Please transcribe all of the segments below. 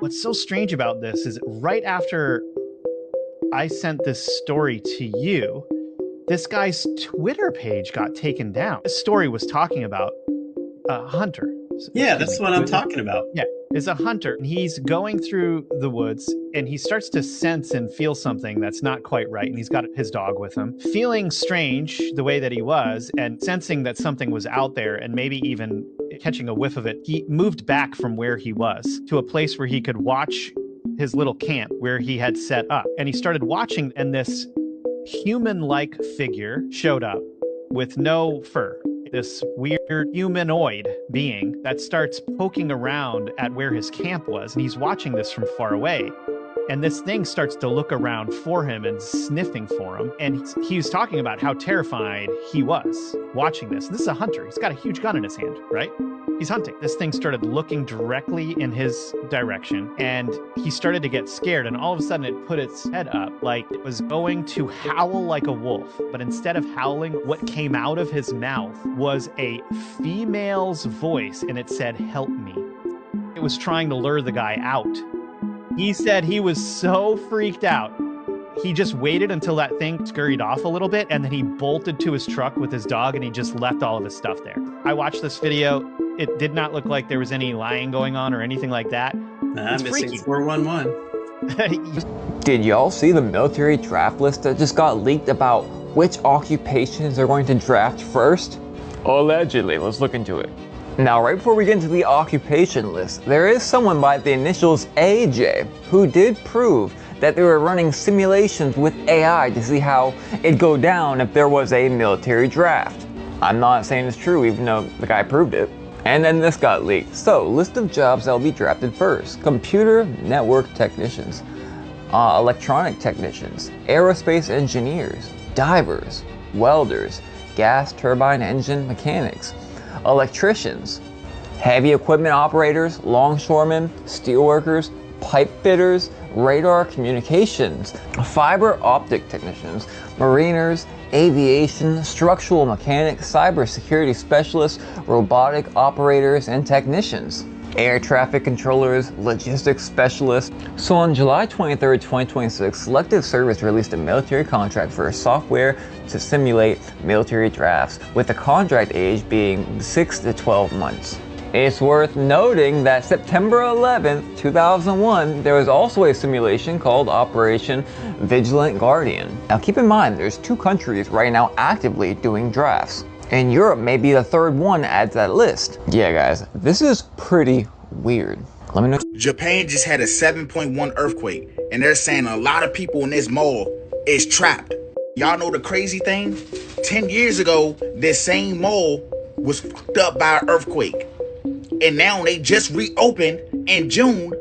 What's so strange about this is right after I sent this story to you, this guy's Twitter page got taken down. This story was talking about a hunter. Yeah, Excuse that's me. what I'm talking about. Yeah, is a hunter. And he's going through the woods and he starts to sense and feel something that's not quite right. And he's got his dog with him, feeling strange the way that he was and sensing that something was out there and maybe even catching a whiff of it. He moved back from where he was to a place where he could watch his little camp where he had set up. And he started watching, and this human-like figure showed up with no fur. This weird humanoid being that starts poking around at where his camp was, and he's watching this from far away. And this thing starts to look around for him and sniffing for him. And he was talking about how terrified he was watching this. This is a hunter. He's got a huge gun in his hand, right? He's hunting. This thing started looking directly in his direction, and he started to get scared. And all of a sudden, it put its head up like it was going to howl like a wolf. But instead of howling, what came out of his mouth was a female's voice, and it said, "Help me." It was trying to lure the guy out. He said he was so freaked out. He just waited until that thing scurried off a little bit, and then he bolted to his truck with his dog, and he just left all of his stuff there. I watched this video. It did not look like there was any lying going on or anything like that. It's missing freaky. 411. Did y'all see the military draft list that just got leaked about which occupations are going to draft first? Allegedly. Let's look into it. Now, right before we get into the occupation list, there is someone by the initials AJ who did prove that they were running simulations with AI to see how it'd go down if there was a military draft. I'm not saying it's true, even though the guy proved it. And then this got leaked. So, list of jobs that will be drafted first: computer network technicians, electronic technicians, aerospace engineers, divers, welders, gas turbine engine mechanics, electricians, heavy equipment operators, longshoremen, steelworkers, pipe fitters, radar communications, fiber optic technicians, mariners, aviation, structural mechanics, cybersecurity specialists, robotic operators and technicians, air traffic controllers, logistics specialists. So on July 23rd, 2026, Selective Service released a military contract for software to simulate military drafts, with the contract age being 6 to 12 months. It's worth noting that September 11th, 2001, there was also a simulation called Operation Vigilant Guardian. Now keep in mind, there's 2 countries right now actively doing drafts, and Europe may be the third one to add to that list. Yeah guys, this is pretty weird. Let me know. Japan just had a 7.1 earthquake, and they're saying a lot of people in this mall is trapped. Y'all know the crazy thing? 10 years ago, this same mall was fucked up by an earthquake. And now they just reopened in June,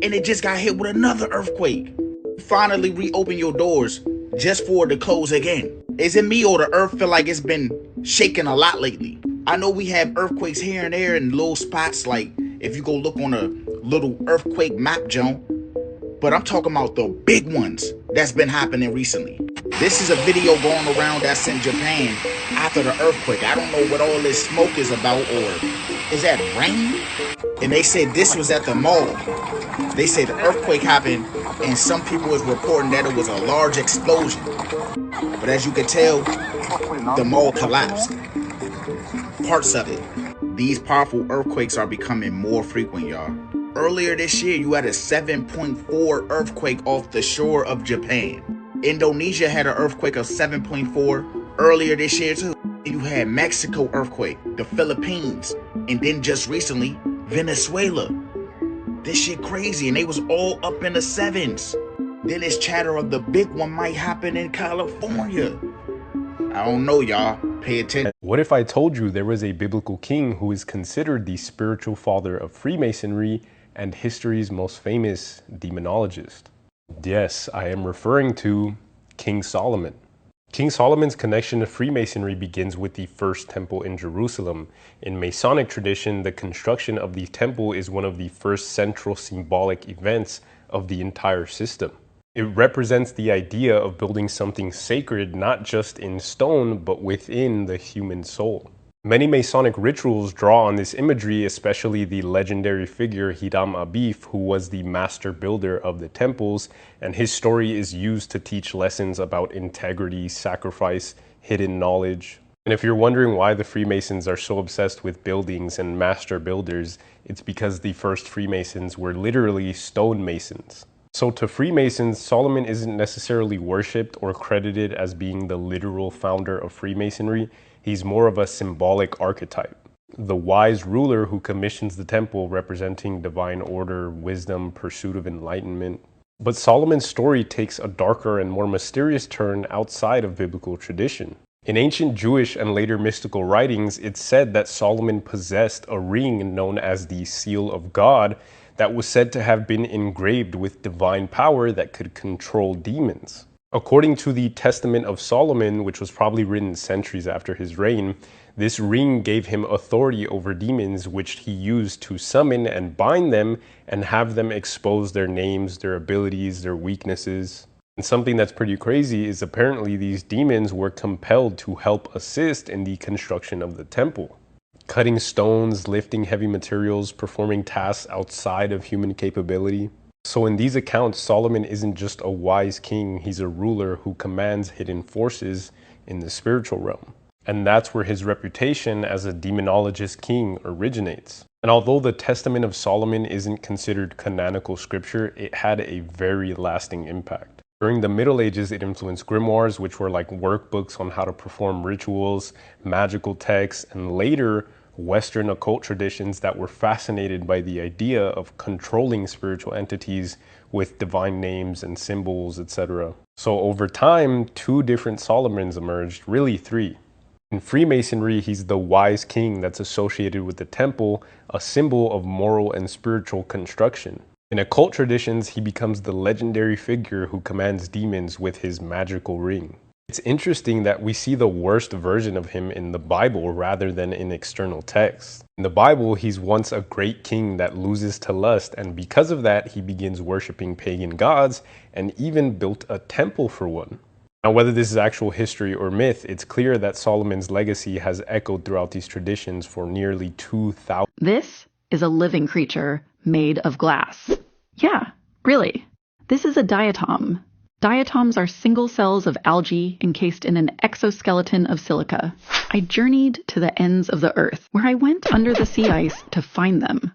and it just got hit with another earthquake. Finally reopen your doors just for it to close again. Is it me, or the earth feel like it's been shaking a lot lately? I know we have earthquakes here and there in little spots, like if you go look on a little earthquake map, Joan. But I'm talking about the big ones that's been happening recently. This is a video going around that's in Japan after the earthquake. I don't know what all this smoke is about, or is that rain? And they said this was at the mall. They say the earthquake happened, and some people is reporting that it was a large explosion. But as you can tell, the mall collapsed. Parts of it. These powerful earthquakes are becoming more frequent, y'all. Earlier this year, you had a 7.4 earthquake off the shore of Japan. Indonesia had an earthquake of 7.4 earlier this year too. You had Mexico earthquake, the Philippines, and then just recently, Venezuela. This shit crazy, and they was all up in the 7s. Then this chatter of the big one might happen in California. I don't know, y'all. Pay attention. What if I told you there was a biblical king who is considered the spiritual father of Freemasonry and history's most famous demonologist? Yes, I am referring to King Solomon. King Solomon's connection to Freemasonry begins with the first temple in Jerusalem. In Masonic tradition, the construction of the temple is one of the first central symbolic events of the entire system. It represents the idea of building something sacred, not just in stone, but within the human soul. Many Masonic rituals draw on this imagery, especially the legendary figure Hiram Abif, who was the master builder of the temples, and his story is used to teach lessons about integrity, sacrifice, hidden knowledge. And if you're wondering why the Freemasons are so obsessed with buildings and master builders, it's because the first Freemasons were literally stonemasons. So to Freemasons, Solomon isn't necessarily worshipped or credited as being the literal founder of Freemasonry. He's more of a symbolic archetype. The wise ruler who commissions the temple, representing divine order, wisdom, pursuit of enlightenment. But Solomon's story takes a darker and more mysterious turn outside of biblical tradition. In ancient Jewish and later mystical writings, it's said that Solomon possessed a ring known as the Seal of God that was said to have been engraved with divine power that could control demons. According to the Testament of Solomon, which was probably written centuries after his reign, this ring gave him authority over demons, which he used to summon and bind them and have them expose their names, their abilities, their weaknesses. And something that's pretty crazy is apparently these demons were compelled to help assist in the construction of the temple. Cutting stones, lifting heavy materials, performing tasks outside of human capability. So in these accounts, Solomon isn't just a wise king, he's a ruler who commands hidden forces in the spiritual realm. And that's where his reputation as a demonologist king originates. And although the Testament of Solomon isn't considered canonical scripture, it had a very lasting impact. During the Middle Ages, it influenced grimoires, which were like workbooks on how to perform rituals, magical texts, and later Western occult traditions that were fascinated by the idea of controlling spiritual entities with divine names and symbols, etc. So over time, 2 different Solomons emerged, really 3. In Freemasonry, he's the wise king that's associated with the temple, a symbol of moral and spiritual construction. In occult traditions, he becomes the legendary figure who commands demons with his magical ring. It's interesting that we see the worst version of him in the Bible rather than in external texts. In the Bible, he's once a great king that loses to lust, and because of that, he begins worshiping pagan gods and even built a temple for one. Now, whether this is actual history or myth, it's clear that Solomon's legacy has echoed throughout these traditions for nearly 2,000. This is a living creature made of glass. Yeah, really. This is a diatom. Diatoms are single cells of algae encased in an exoskeleton of silica. I journeyed to the ends of the earth, where I went under the sea ice to find them.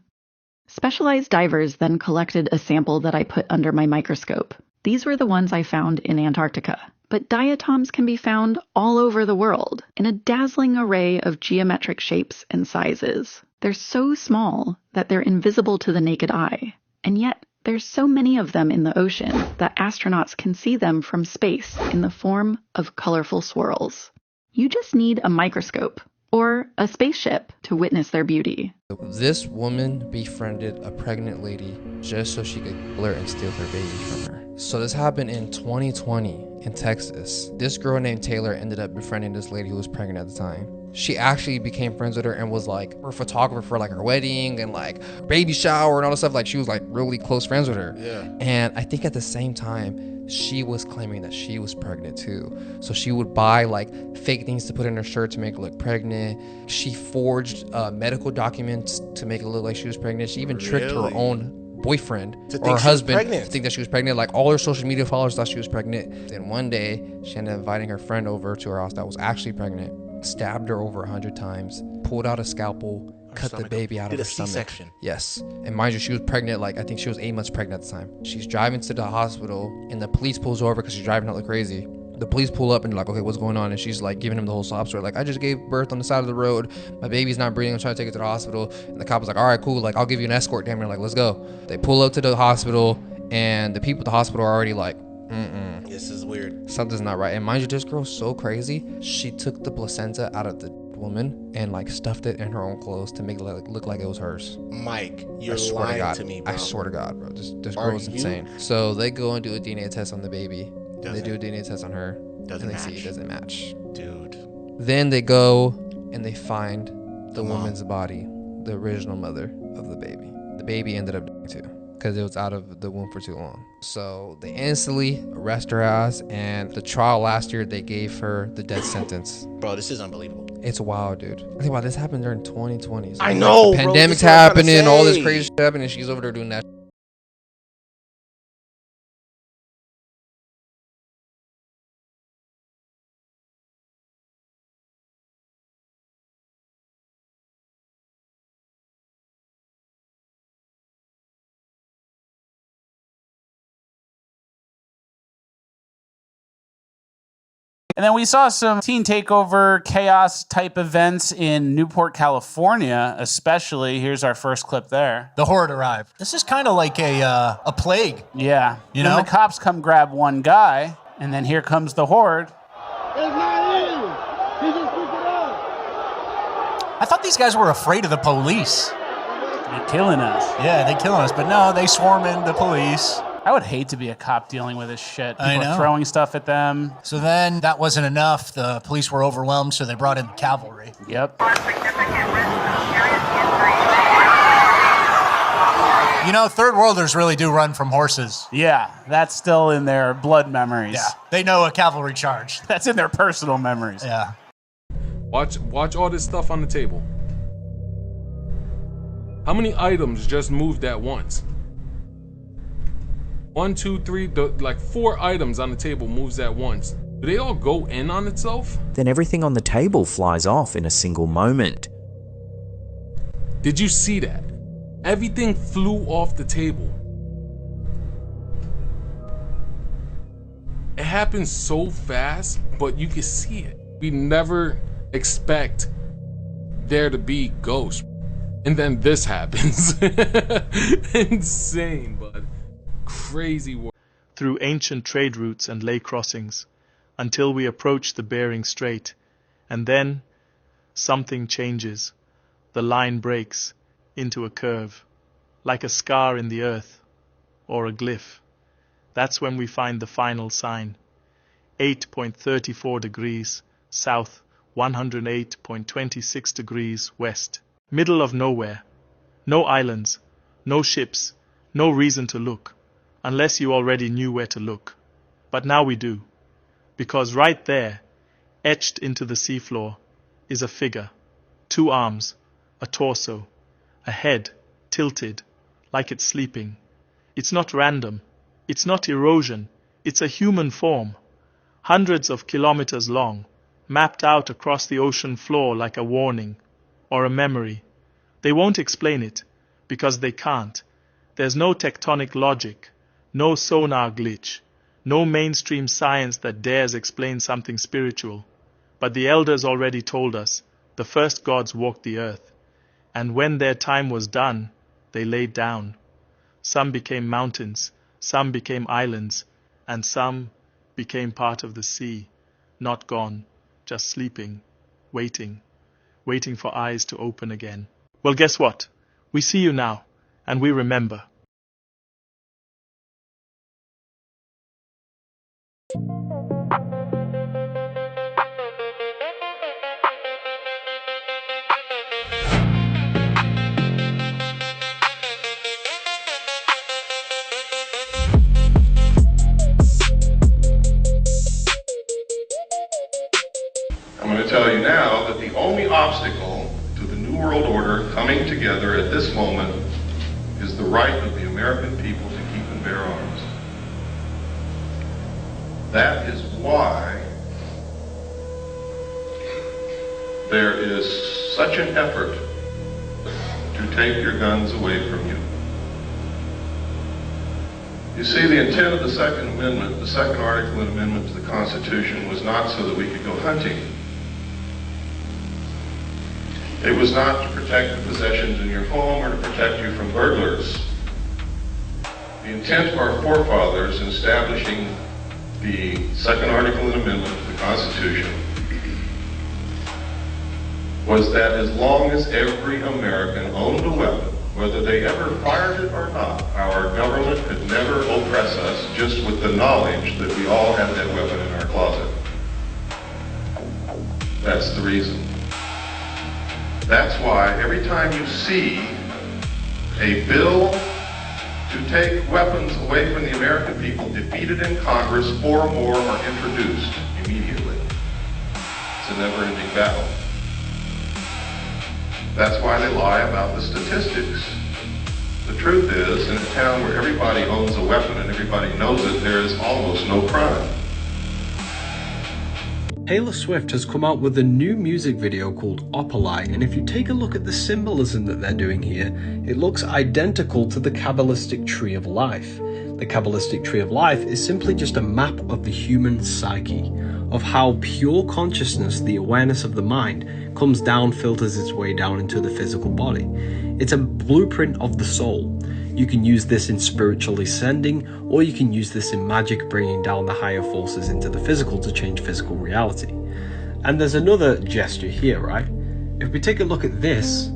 Specialized divers then collected a sample that I put under my microscope. These were the ones I found in Antarctica. But diatoms can be found all over the world, in a dazzling array of geometric shapes and sizes. They're so small that they're invisible to the naked eye, and yet there's so many of them in the ocean that astronauts can see them from space in the form of colorful swirls. You just need a microscope or a spaceship to witness their beauty. This woman befriended a pregnant lady just so she could kill her and steal her baby from her. So this happened in 2020 in Texas. This girl named Taylor ended up befriending this lady who was pregnant at the time. She actually became friends with her and was like her photographer for like her wedding and like baby shower and all this stuff. Like she was like really close friends with her. Yeah. And I think at the same time, she was claiming that she was pregnant too. So she would buy like fake things to put in her shirt to make her look pregnant. She forged medical documents to make it look like she was pregnant. She even tricked her own boyfriend or her husband to think that she was pregnant. Like all her social media followers thought she was pregnant. Then one day she ended up inviting her friend over to her house that was actually pregnant, stabbed her over 100 times, pulled out a scalpel, cut the baby out of her stomach. C-section. Yes. And mind you, she was pregnant, like I think she was 8 months pregnant at the time. She's driving to the hospital and the police pulls over because she's driving out like crazy. The police pull up and they're like, okay, what's going on? And she's like giving him the whole sob story. Like, I just gave birth on the side of the road. My baby's not breathing. I'm trying to take it to the hospital. And the cop was like, all right, cool. Like, I'll give you an escort. Damn near, like, let's go. They pull up to the hospital and the people at the hospital are already like, this is weird. Something's not right. And mind you, this girl's so crazy. She took the placenta out of the woman and like stuffed it in her own clothes to make it look like it was hers. Mike, you're lying to me, bro. I swear to God, bro. This girl's insane. So they go and do a DNA test on the baby. They do a DNA test on her. And they see it doesn't match. Dude. Then they go and they find the woman's body, the original mother of the baby. The baby ended up dying too because it was out of the womb for too long. So they instantly arrest her ass, and the trial last year they gave her the death sentence. Bro, this is unbelievable. It's wild, dude. Think about this happened during 2020. So I know, the bro, pandemic's this is what I'm trying to happening, all this say. crazy shit happening, and she's over there doing that. And then we saw some teen takeover chaos type events in Newport, California, especially. Here's our first clip there. The horde arrived. This is kind of like a plague. Yeah. You then know? the cops come grab one guy, and then here comes the horde. I thought these guys were afraid of the police. They're killing us. Yeah, they're killing us, but no, they swarm in the police. I would hate to be a cop dealing with this shit. People I know. are throwing stuff at them. So then that wasn't enough. The police were overwhelmed, so they brought in the cavalry. Yep. You know, third worlders really do run from horses. Yeah, that's still in their blood memories. Yeah, they know a cavalry charge. That's in their personal memories. Yeah. Watch all this stuff on the table. How many items just moved at once? 1, 2, 3, like 4 items on the table moves at once. Do they all go in on itself? Then everything on the table flies off in a single moment. Did you see that? Everything flew off the table. It happened so fast, but you can see it. We never expect there to be ghosts. And then this happens. Insane, bud. Crazy work. Through ancient trade routes and lake crossings, until we approach the Bering Strait, and then something changes. The line breaks into a curve, like a scar in the earth, or a glyph. That's when we find the final sign. 8.34 degrees south, 108.26 degrees west. Middle of nowhere. No islands, no ships, no reason to look, unless you already knew where to look. But now we do, because right there, etched into the seafloor, is a figure. 2 arms, a torso, a head tilted, like it's sleeping. It's not random. It's not erosion. It's a human form, hundreds of kilometers long, mapped out across the ocean floor like a warning or a memory. They won't explain it, because they can't. There's no tectonic logic, no sonar glitch, no mainstream science that dares explain something spiritual. But the elders already told us, the first gods walked the earth, and when their time was done, they laid down. Some became mountains, some became islands, and some became part of the sea, not gone, just sleeping, waiting for eyes to open again. Well, guess what? We see you now, and we remember. I'm going to tell you now that the only obstacle to the New World Order coming together at this moment is the right of the American people to keep and bear arms. That is why there is such an effort to take your guns away from you. You see, the intent of the Second Amendment, the second article and amendment to the Constitution, was not so that we could go hunting. It was not to protect the possessions in your home or to protect you from burglars. The intent of our forefathers in establishing the second article and amendment to the Constitution was that as long as every American owned a weapon, whether they ever fired it or not, our government could never oppress us just with the knowledge that we all have that weapon in our closet. That's the reason. That's why every time you see a bill to take weapons away from the American people defeated in Congress, 4 more are introduced immediately. It's a never-ending battle. That's why they lie about the statistics. The truth is, in a town where everybody owns a weapon and everybody knows it, there is almost no crime. Taylor Swift has come out with a new music video called Opalite, and if you take a look at the symbolism that they're doing here, it looks identical to the Kabbalistic Tree of Life. The Kabbalistic Tree of Life is simply just a map of the human psyche, of how pure consciousness, the awareness of the mind, comes down, filters its way down into the physical body. It's a blueprint of the soul. You can use this in spiritual ascending, or you can use this in magic, bringing down the higher forces into the physical to change physical reality. And there's another gesture here, right? If we take a look at this,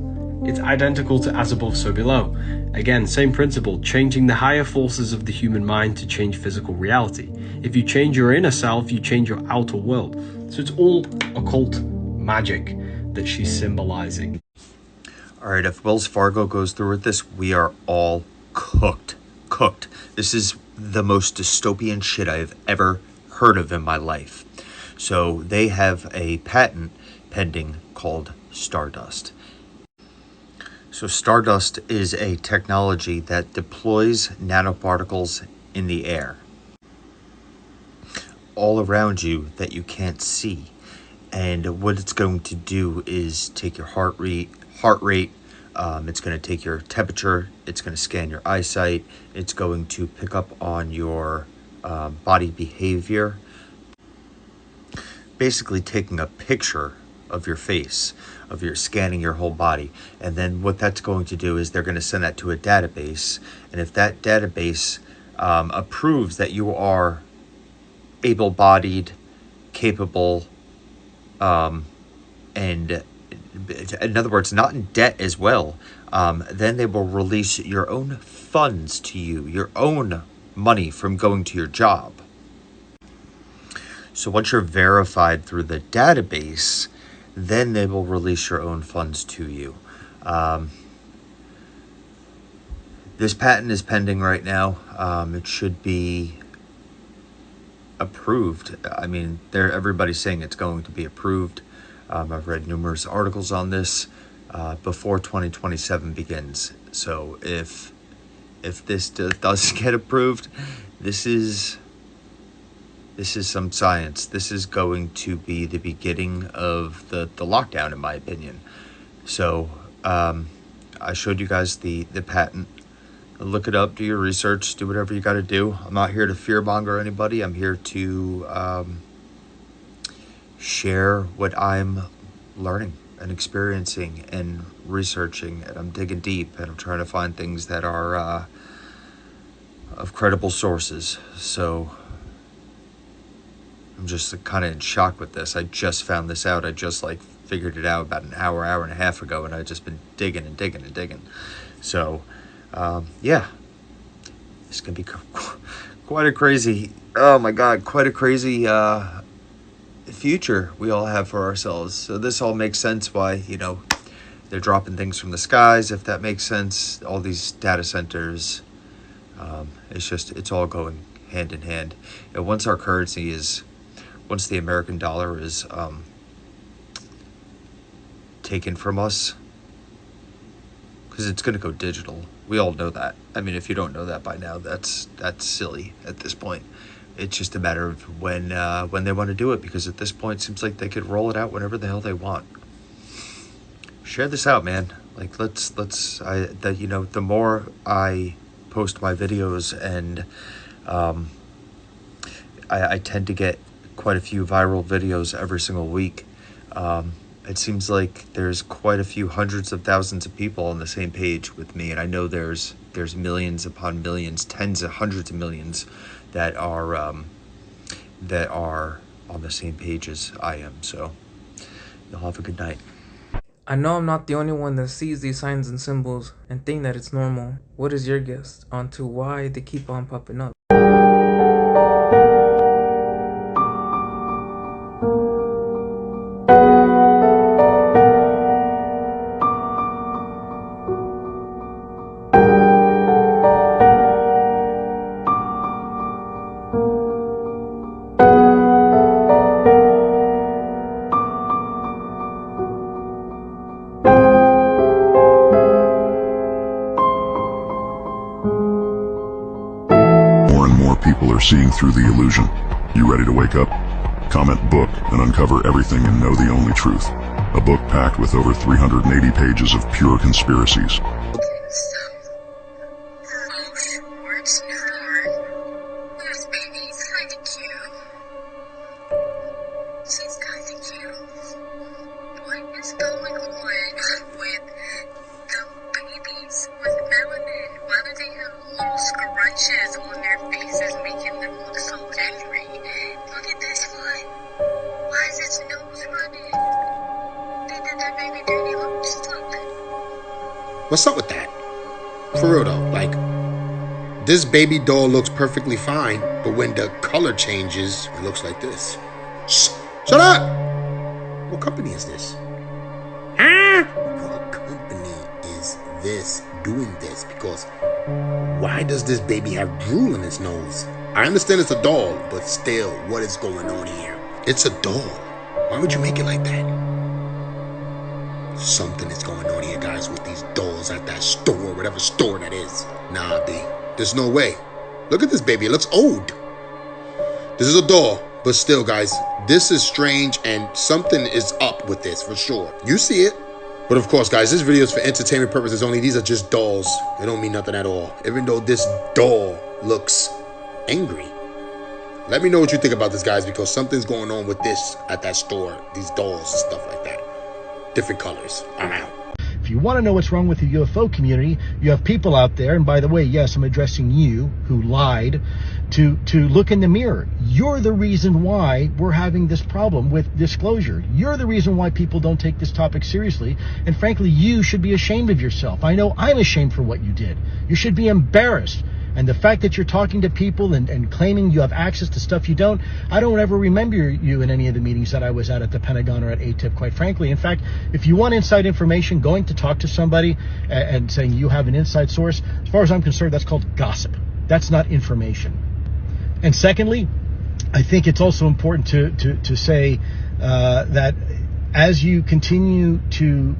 it's identical to as above, so below. Again, same principle, changing the higher forces of the human mind to change physical reality. If you change your inner self, you change your outer world. So it's all occult magic that she's symbolizing. All right, if Wells Fargo goes through with this, we are all cooked. Cooked. This is the most dystopian shit I've ever heard of in my life. So they have a patent pending called Stardust. So Stardust is a technology that deploys nanoparticles in the air all around you that you can't see. And what it's going to do is take your heart rate, it's going to take your temperature, it's going to scan your eyesight, it's going to pick up on your body behavior, basically taking a picture of your face, of your scanning your whole body. And then what that's going to do is they're going to send that to a database, and if that database approves that you are able-bodied, capable, and in other words, not in debt as well, then they will release your own funds to you, your own money from going to your job. So once you're verified through the database, then they will release your own funds to you. This patent is pending right now. It should be approved. I mean, everybody's saying it's going to be approved. I've read numerous articles on this before 2027 begins. So if this does get approved, this is some science. This is going to be the beginning of the lockdown, in my opinion. So I showed you guys the patent. Look it up, do your research, do whatever you got to do. I'm not here to fearmonger anybody. I'm here to share what I'm learning and experiencing and researching, and I'm digging deep, and I'm trying to find things that are of credible sources. So I'm just kind of in shock with this. I just found this out. I just figured it out about an hour and a half ago, and I've just been digging and digging and digging. So yeah, it's gonna be quite a crazy, oh my god, quite a crazy future we all have for ourselves. So this all makes sense why, they're dropping things from the skies, if that makes sense. All these data centers, it's all going hand in hand. And once the American dollar is taken from us, because it's going to go digital. We all know that. I mean, if you don't know that by now, that's silly at this point. It's just a matter of when they want to do it, because at this point, it seems like they could roll it out whenever the hell they want. Share this out, man. The more I post my videos, and I tend to get quite a few viral videos every single week. It seems like there's quite a few hundreds of thousands of people on the same page with me, and I know there's millions upon millions, tens of hundreds of millions that are on the same page as I am. So you'll have a good night. I know I'm not the only one that sees these signs and symbols and think that it's normal. What is your guess onto why they keep on popping up? more people are seeing through the illusion. You ready to wake up? Comment book and uncover everything and know the only truth. A book packed with over 380 pages of pure conspiracies. What's up with that? For real though, like, this baby doll looks perfectly fine, but when the color changes, it looks like this. Shh, shut up! What company is this? What company is this doing this? Because why does this baby have drool in its nose? I understand it's a doll, but still, what is going on here? It's a doll. Why would you make it like that? Something is going on here, guys, with these dolls at that store, whatever store that is. Nah, B. There's no way. Look at this baby. It looks old. This is a doll, but still, guys, this is strange and something is up with this for sure. You see it. But of course, guys, this video is for entertainment purposes only. These are just dolls. They don't mean nothing at all. Even though this doll looks angry. Let me know what you think about this, guys, because something's going on with this at that store. These dolls and stuff like that. Different colors. I'm out. If you want to know what's wrong with the UFO community, you have people out there, and by the way, yes, I'm addressing you who lied, to look in the mirror. You're the reason why we're having this problem with disclosure. You're the reason why people don't take this topic seriously, and frankly, you should be ashamed of yourself. I know I'm ashamed for what you did. You should be embarrassed. And the fact that you're talking to people and claiming you have access to stuff you don't, I don't ever remember you in any of the meetings that I was at the Pentagon or at ATIP, quite frankly. In fact, if you want inside information, going to talk to somebody and saying you have an inside source, as far as I'm concerned, that's called gossip. That's not information. And secondly, I think it's also important to say that as you continue to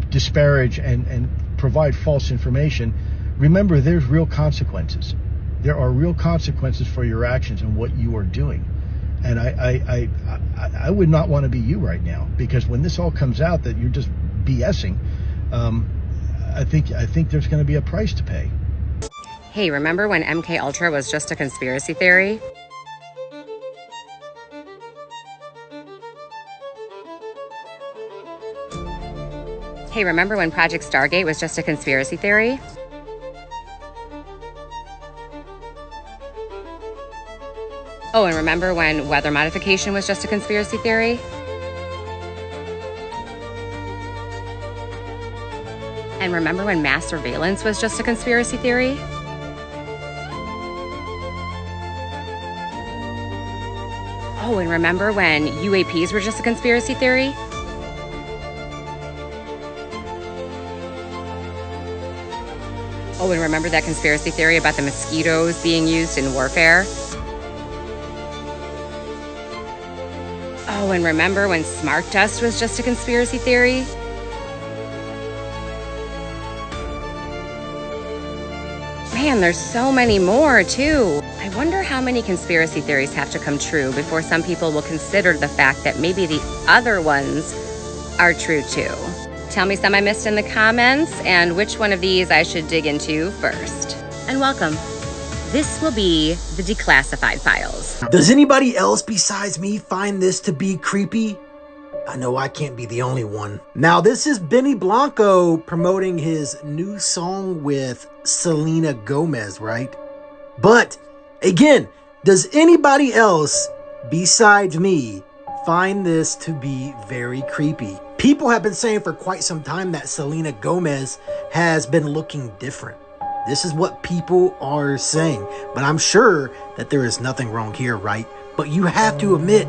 disparage and provide false information, remember, there's real consequences. There are real consequences for your actions and what you are doing. And I would not want to be you right now, because when this all comes out that you're just BSing, I think there's going to be a price to pay. Hey, remember when MK Ultra was just a conspiracy theory? Hey, remember when Project Stargate was just a conspiracy theory? Oh, and remember when weather modification was just a conspiracy theory? And remember when mass surveillance was just a conspiracy theory? Oh, and remember when UAPs were just a conspiracy theory? Oh, and remember that conspiracy theory about the mosquitoes being used in warfare? Oh, and remember when smart dust was just a conspiracy theory? Man, there's so many more, too. I wonder how many conspiracy theories have to come true before some people will consider the fact that maybe the other ones are true, too. Tell me some I missed in the comments and which one of these I should dig into first. And welcome. This will be the declassified files. Does anybody else besides me find this to be creepy? I know I can't be the only one. Now, this is Benny Blanco promoting his new song with Selena Gomez, right? But, again, does anybody else besides me find this to be very creepy? People have been saying for quite some time that Selena Gomez has been looking different. This is what people are saying, but I'm sure that there is nothing wrong here, right? But you have to admit,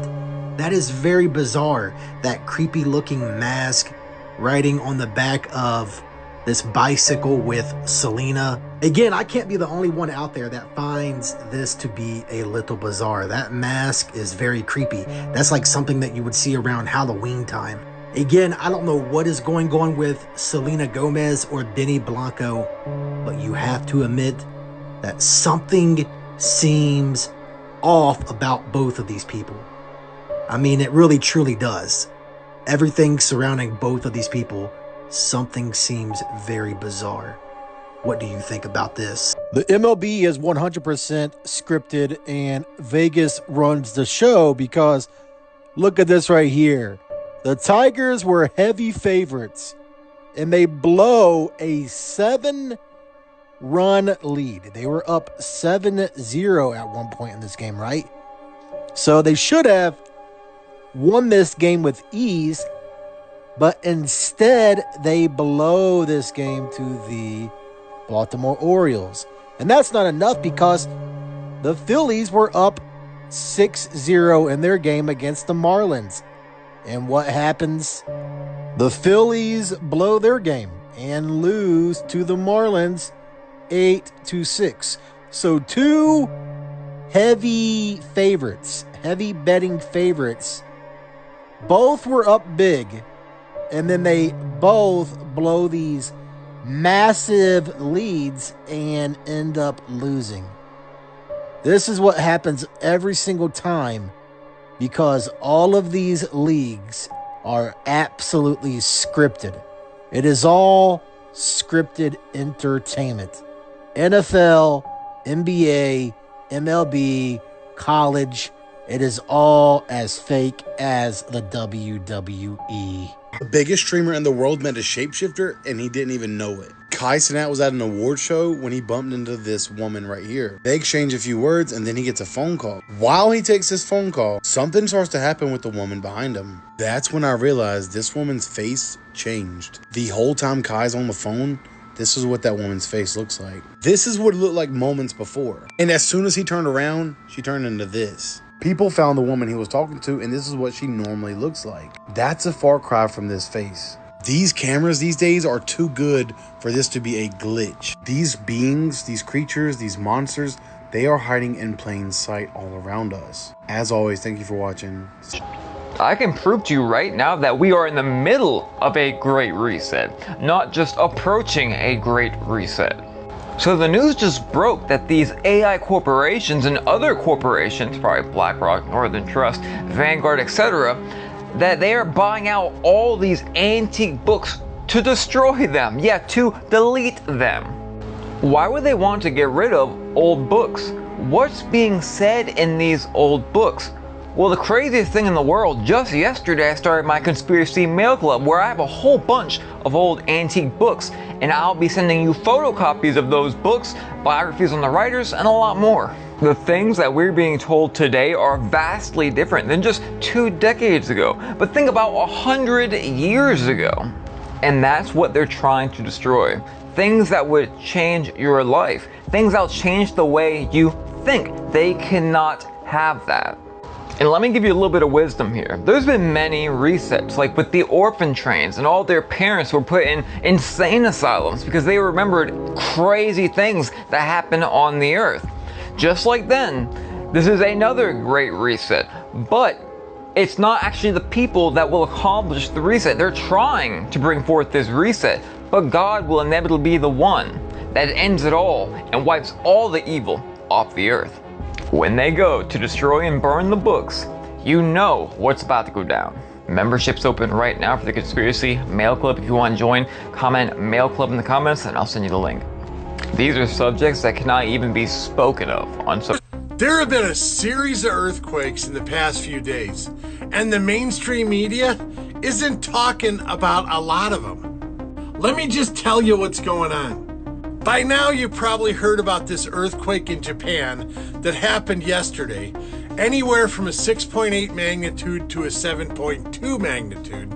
that is very bizarre, that creepy looking mask riding on the back of this bicycle with Selena. Again, I can't be the only one out there that finds this to be a little bizarre. That mask is very creepy. That's like something that you would see around Halloween time. Again, I don't know what is going on with Selena Gomez or Benny Blanco, but you have to admit that something seems off about both of these people. I mean, it really truly does. Everything surrounding both of these people, something seems very bizarre. What do you think about this? The MLB is 100% scripted and Vegas runs the show because look at this right here. The Tigers were heavy favorites and they blow a 7-run lead. They were up 7-0 at one point in this game, right? So they should have won this game with ease, but instead they blow this game to the Baltimore Orioles. And that's not enough because the Phillies were up 6-0 in their game against the Marlins. And what happens? The Phillies blow their game and lose to the Marlins 8-6. So two heavy favorites, heavy betting favorites, both were up big, and then they both blow these massive leads and end up losing. This is what happens every single time because all of these leagues are absolutely scripted. It is all scripted entertainment. NFL, NBA, MLB, college, it is all as fake as the WWE. The biggest streamer in the world met a shapeshifter and he didn't even know it. Kai Cenat was at an award show when he bumped into this woman right here. They exchange a few words and then he gets a phone call. While he takes his phone call, something starts to happen with the woman behind him. That's when I realized this woman's face changed. The whole time Kai's on the phone, this is what that woman's face looks like. This is what it looked like moments before. And as soon as he turned around, she turned into this. People found the woman he was talking to, and this is what she normally looks like. That's a far cry from this face. These cameras these days are too good for this to be a glitch. These beings, these creatures, these monsters, they are hiding in plain sight all around us. As always, thank you for watching. I can prove to you right now that we are in the middle of a great reset, not just approaching a great reset. So the news just broke that these AI corporations and other corporations, probably BlackRock, Northern Trust, Vanguard, etc., that they are buying out all these antique books to destroy them, to delete them. Why would they want to get rid of old books? What's being said in these old books? Well, the craziest thing in the world, just yesterday I started my conspiracy mail club where I have a whole bunch of old antique books, and I'll be sending you photocopies of those books, biographies on the writers, and a lot more. The things that we're being told today are vastly different than just 2 decades ago, but think about 100 years ago. And that's what they're trying to destroy. Things that would change your life, things that will change the way you think. They cannot have that. And let me give you a little bit of wisdom here. There's been many resets, like with the orphan trains, and all their parents were put in insane asylums because they remembered crazy things that happened on the earth. Just like then, this is another great reset, but it's not actually the people that will accomplish the reset. They're trying to bring forth this reset, but God will inevitably be the one that ends it all and wipes all the evil off the earth. When they go to destroy and burn the books, you know what's about to go down. Membership's open right now for the Conspiracy Mail Club. If you want to join, comment Mail Club in the comments and I'll send you the link. These are subjects that cannot even be spoken of on social. There have been a series of earthquakes in the past few days, and the mainstream media isn't talking about a lot of them. Let me just tell you what's going on. By now, you probably heard about this earthquake in Japan that happened yesterday, anywhere from a 6.8 magnitude to a 7.2 magnitude.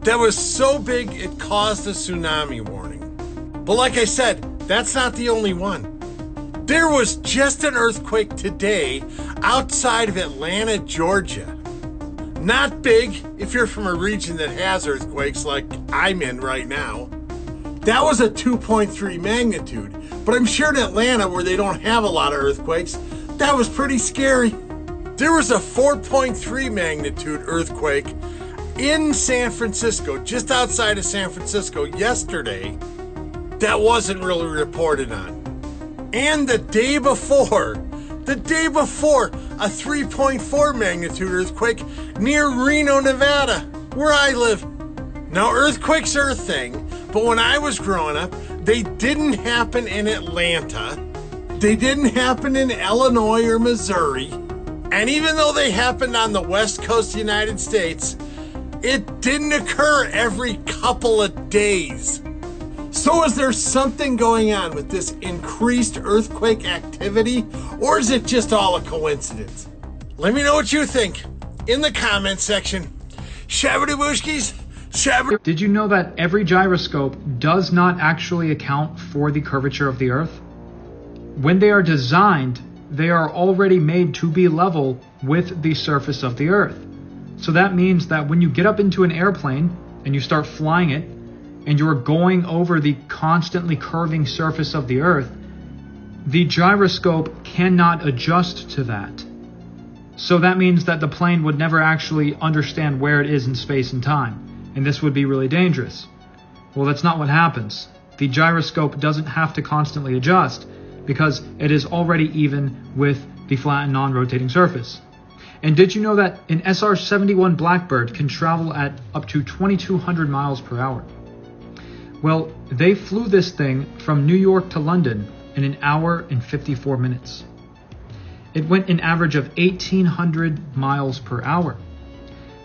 That was so big it caused a tsunami warning. But like I said, that's not the only one. There was just an earthquake today outside of Atlanta, Georgia. Not big if you're from a region that has earthquakes like I'm in right now. That was a 2.3 magnitude, but I'm sure in Atlanta, where they don't have a lot of earthquakes, that was pretty scary. There was a 4.3 magnitude earthquake in San Francisco, just outside of San Francisco yesterday, that wasn't really reported on. And the day before, The day before, a 3.4 magnitude earthquake near Reno, Nevada, where I live. Now, earthquakes are a thing, but when I was growing up, they didn't happen in Atlanta. They didn't happen in Illinois or Missouri. And even though they happened on the west coast of the United States, it didn't occur every couple of days. So is there something going on with this increased earthquake activity, or is it just all a coincidence? Let me know what you think in the comments section. Shabba-doo-booshkis, shabba. Did you know that every gyroscope does not actually account for the curvature of the Earth? When they are designed, they are already made to be level with the surface of the Earth. So that means that when you get up into an airplane and you start flying it, and you're going over the constantly curving surface of the Earth, the gyroscope cannot adjust to that. So that means that the plane would never actually understand where it is in space and time, and this would be really dangerous. Well, that's not what happens. The gyroscope doesn't have to constantly adjust because it is already even with the flat and non-rotating surface. And did you know that an SR-71 Blackbird can travel at up to 2,200 miles per hour? Well, they flew this thing from New York to London in an hour and 54 minutes. It went an average of 1,800 miles per hour,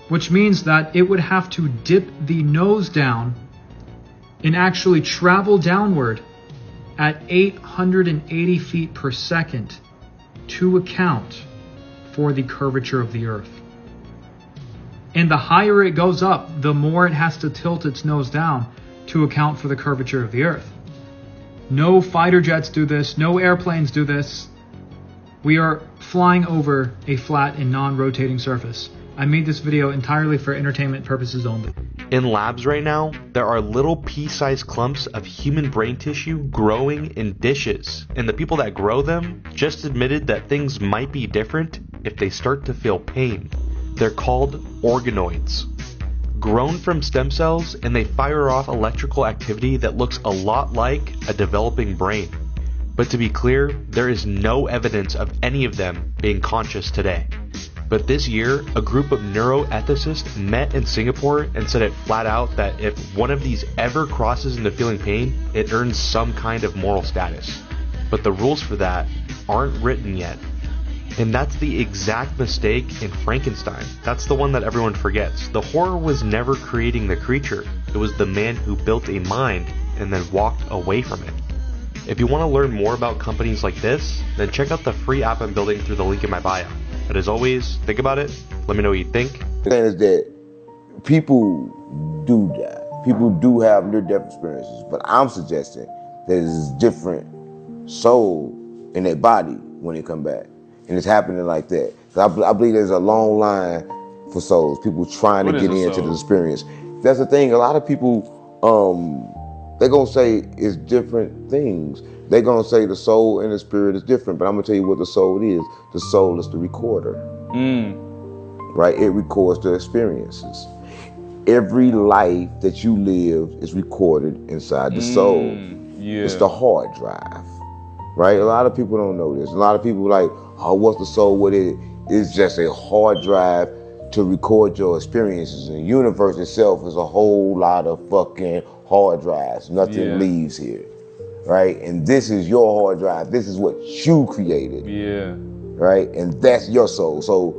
which means that it would have to dip the nose down and actually travel downward at 880 feet per second to account for the curvature of the Earth. And the higher it goes up, the more it has to tilt its nose down to account for the curvature of the Earth. No fighter jets do this, no airplanes do this. We are flying over a flat and non-rotating surface. I made this video entirely for entertainment purposes only. In labs right now, there are little pea-sized clumps of human brain tissue growing in dishes, and the people that grow them just admitted that things might be different if they start to feel pain. They're called organoids. Grown from stem cells, and they fire off electrical activity that looks a lot like a developing brain. But to be clear, there is no evidence of any of them being conscious today. But this year, a group of neuroethicists met in Singapore and said it flat out that if one of these ever crosses into feeling pain, it earns some kind of moral status. But the rules for that aren't written yet. And that's the exact mistake in Frankenstein. That's the one that everyone forgets. The horror was never creating the creature. It was the man who built a mind and then walked away from it. If you want to learn more about companies like this, then check out the free app I'm building through the link in my bio. But as always, think about it. Let me know what you think. The thing is that people do die. People do have near-death experiences. But I'm suggesting that there's different soul in their body when they come back. And it's happening like that. I believe there's a long line for souls. People trying to get into the experience. That's the thing. A lot of people, they're going to say it's different things. They're going to say the soul and the spirit is different. But I'm going to tell you what the soul is. The soul is the recorder. Right? It records the experiences. Every life that you live is recorded inside the soul. Yeah. It's the hard drive. Right? A lot of people don't know this. A lot of people like, oh, what's the soul? What is it? It's just a hard drive to record your experiences. And the universe itself is a whole lot of fucking hard drives. Nothing leaves here. Right? And this is your hard drive. This is what you created. Yeah. Right? And that's your soul. So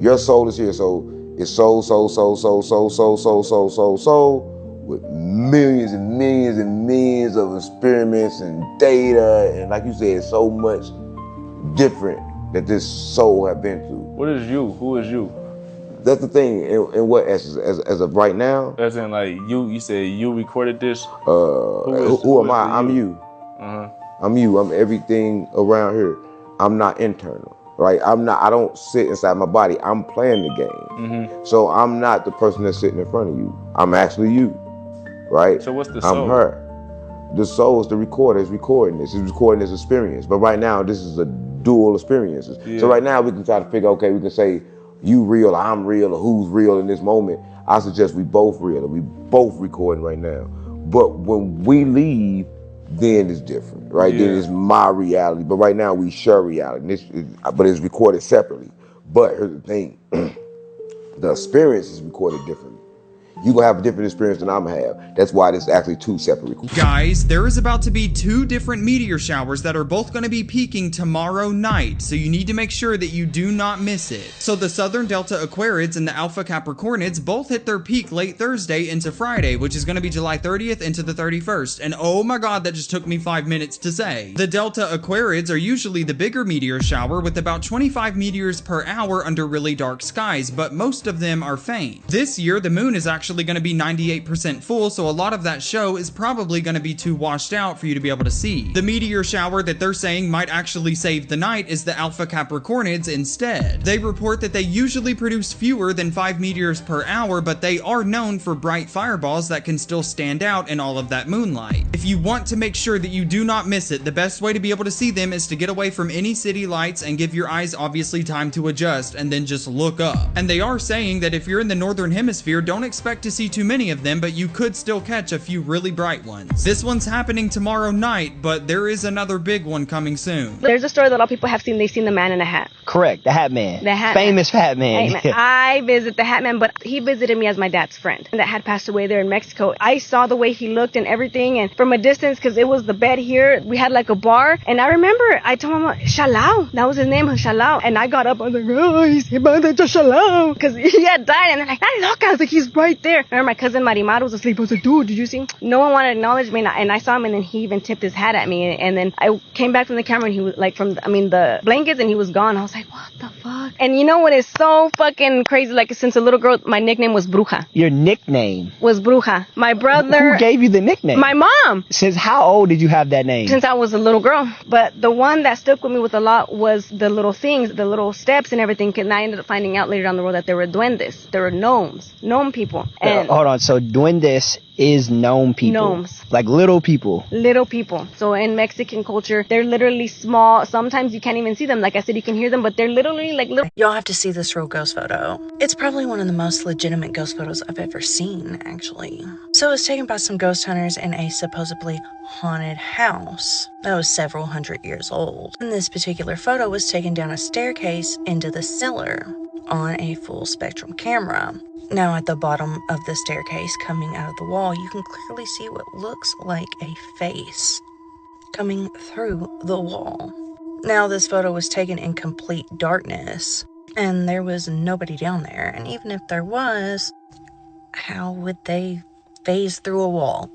your soul is here. So it's soul, with millions and millions and millions of experiments and data. And like you said, so much different that this soul have been through. What is you? Who is you? That's the thing. In what essence? As of right now? As in, like, you said you recorded this? Who am I? I'm you. I'm you. I'm everything around here. I'm not internal. Right? I don't sit inside my body. I'm playing the game. So I'm not the person that's sitting in front of you. I'm actually you. Right? So what's the soul? I'm her. The soul is the recorder. It's recording this. It's recording this experience. But right now, this is a dual experiences. Yeah. So right now, we can try to figure, okay, we can say, you real, or I'm real, or who's real in this moment. I suggest we both real, or we both recording right now. But when we leave, then it's different, right? Then it's my reality. But right now we share reality, but it's recorded separately. But here's the thing, the experience is recorded differently. You're gonna have a different experience than I'm gonna have. That's why there's actually two separate recordings. Guys, there is about to be 2 different meteor showers that are both going to be peaking tomorrow night, so you need to make sure that you do not miss it. So the Southern Delta Aquarids and the Alpha Capricornids both hit their peak late Thursday into Friday, which is going to be July 30th into the 31st. And oh my god, that just took me 5 minutes to say. The Delta Aquarids are usually the bigger meteor shower with about 25 meteors per hour under really dark skies, but most of them are faint. This year, the moon is actually going to be 98% full, so a lot of that show is probably going to be too washed out for you to be able to see. The meteor shower that they're saying might actually save the night is the Alpha Capricornids instead. They report that they usually produce fewer than 5 meteors per hour, but they are known for bright fireballs that can still stand out in all of that moonlight. If you want to make sure that you do not miss it, the best way to be able to see them is to get away from any city lights and give your eyes obviously time to adjust and then just look up. And they are saying that if you're in the northern hemisphere, don't expect to see too many of them, but you could still catch a few really bright ones. This one's happening tomorrow night, but there is another big one coming soon. There's a story that a lot of people have seen. They've seen the man in a hat. Correct, the Hat Man. The Hat Famous Hat Man. Man. I visit the Hat Man, but he visited me as my dad's friend that had passed away there in Mexico. I saw the way he looked and everything, and from a distance, because it was the bed here, we had like a bar, and I remember I told him, Shalao, that was his name, Shalao, and I got up, I was like, oh, he's Shalao, because he had died, and they're like, I was like, he's right there. I remember my cousin Marimar was asleep. I was like, dude, did you see him? No one wanted to acknowledge me, and I saw him, and then he even tipped his hat at me, and then I came back from the camera, and he was like, the blankets, and he was gone. I was like, what the fuck? And you know what is so fucking crazy? Like, since a little girl, my nickname was Bruja. Your nickname was Bruja. My brother. Who gave you the nickname? My mom. Since how old did you have that name? Since I was a little girl. But the one that stuck with me with a lot was the little things, the little steps and everything. And I ended up finding out later down the road that there were duendes. There were gnome people. And hold on. So duendes is gnome people. Gnomes. Like little people. Little people. So in Mexican culture, they're literally small. Sometimes you can't even see them. Like I said, you can hear them, but they're literally like little. Y'all have to see this real ghost photo. It's probably one of the most legitimate ghost photos I've ever seen, actually. So it was taken by some ghost hunters in a supposedly haunted house that was several hundred years old. And this particular photo was taken down a staircase into the cellar on a full spectrum camera. Now at the bottom of the staircase coming out of the wall, you can clearly see what looks like a face coming through the wall. Now this photo was taken in complete darkness and there was nobody down there. And even if there was, how would they phase through a wall?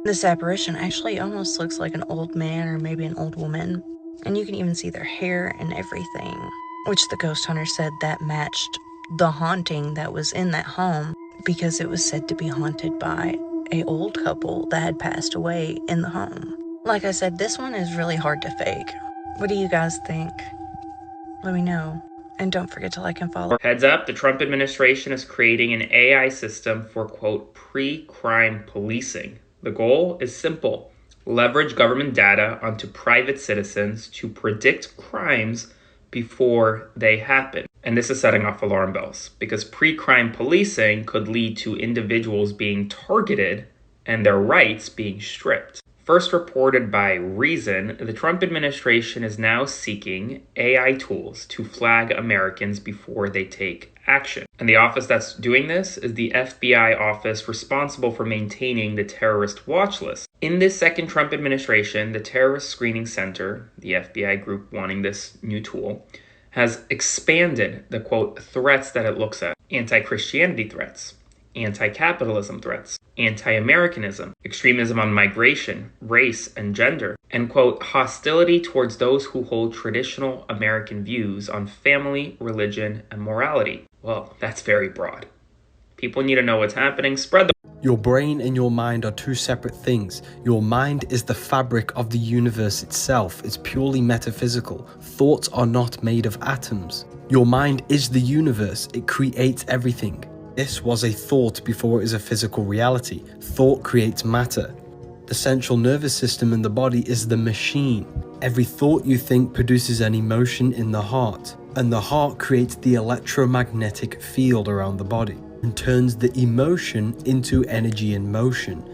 This apparition actually almost looks like an old man or maybe an old woman. And you can even see their hair and everything, which the ghost hunter said that matched the haunting that was in that home because it was said to be haunted by an old couple that had passed away in the home. Like I said, this one is really hard to fake. What do you guys think? Let me know. And don't forget to like and follow. Heads up, the Trump administration is creating an AI system for, quote, pre-crime policing. The goal is simple. Leverage government data onto private citizens to predict crimes before they happen. And this is setting off alarm bells because pre-crime policing could lead to individuals being targeted and their rights being stripped. First reported by Reason, the Trump administration is now seeking AI tools to flag Americans before they take action. And the office that's doing this is the FBI office responsible for maintaining the terrorist watch list. In this second Trump administration, the Terrorist Screening Center, the FBI group wanting this new tool, has expanded the, quote, threats that it looks at. Anti-Christianity threats, anti-capitalism threats, anti-Americanism, extremism on migration, race, and gender, and, quote, hostility towards those who hold traditional American views on family, religion, and morality. Well, that's very broad. People need to know what's happening. Spread the Your brain and your mind are two separate things. Your mind is the fabric of the universe itself. It's purely metaphysical. Thoughts are not made of atoms. Your mind is the universe. It creates everything. This was a thought before it is a physical reality. Thought creates matter. The central nervous system in the body is the machine. Every thought you think produces an emotion in the heart, and the heart creates the electromagnetic field around the body and turns the emotion into energy in motion.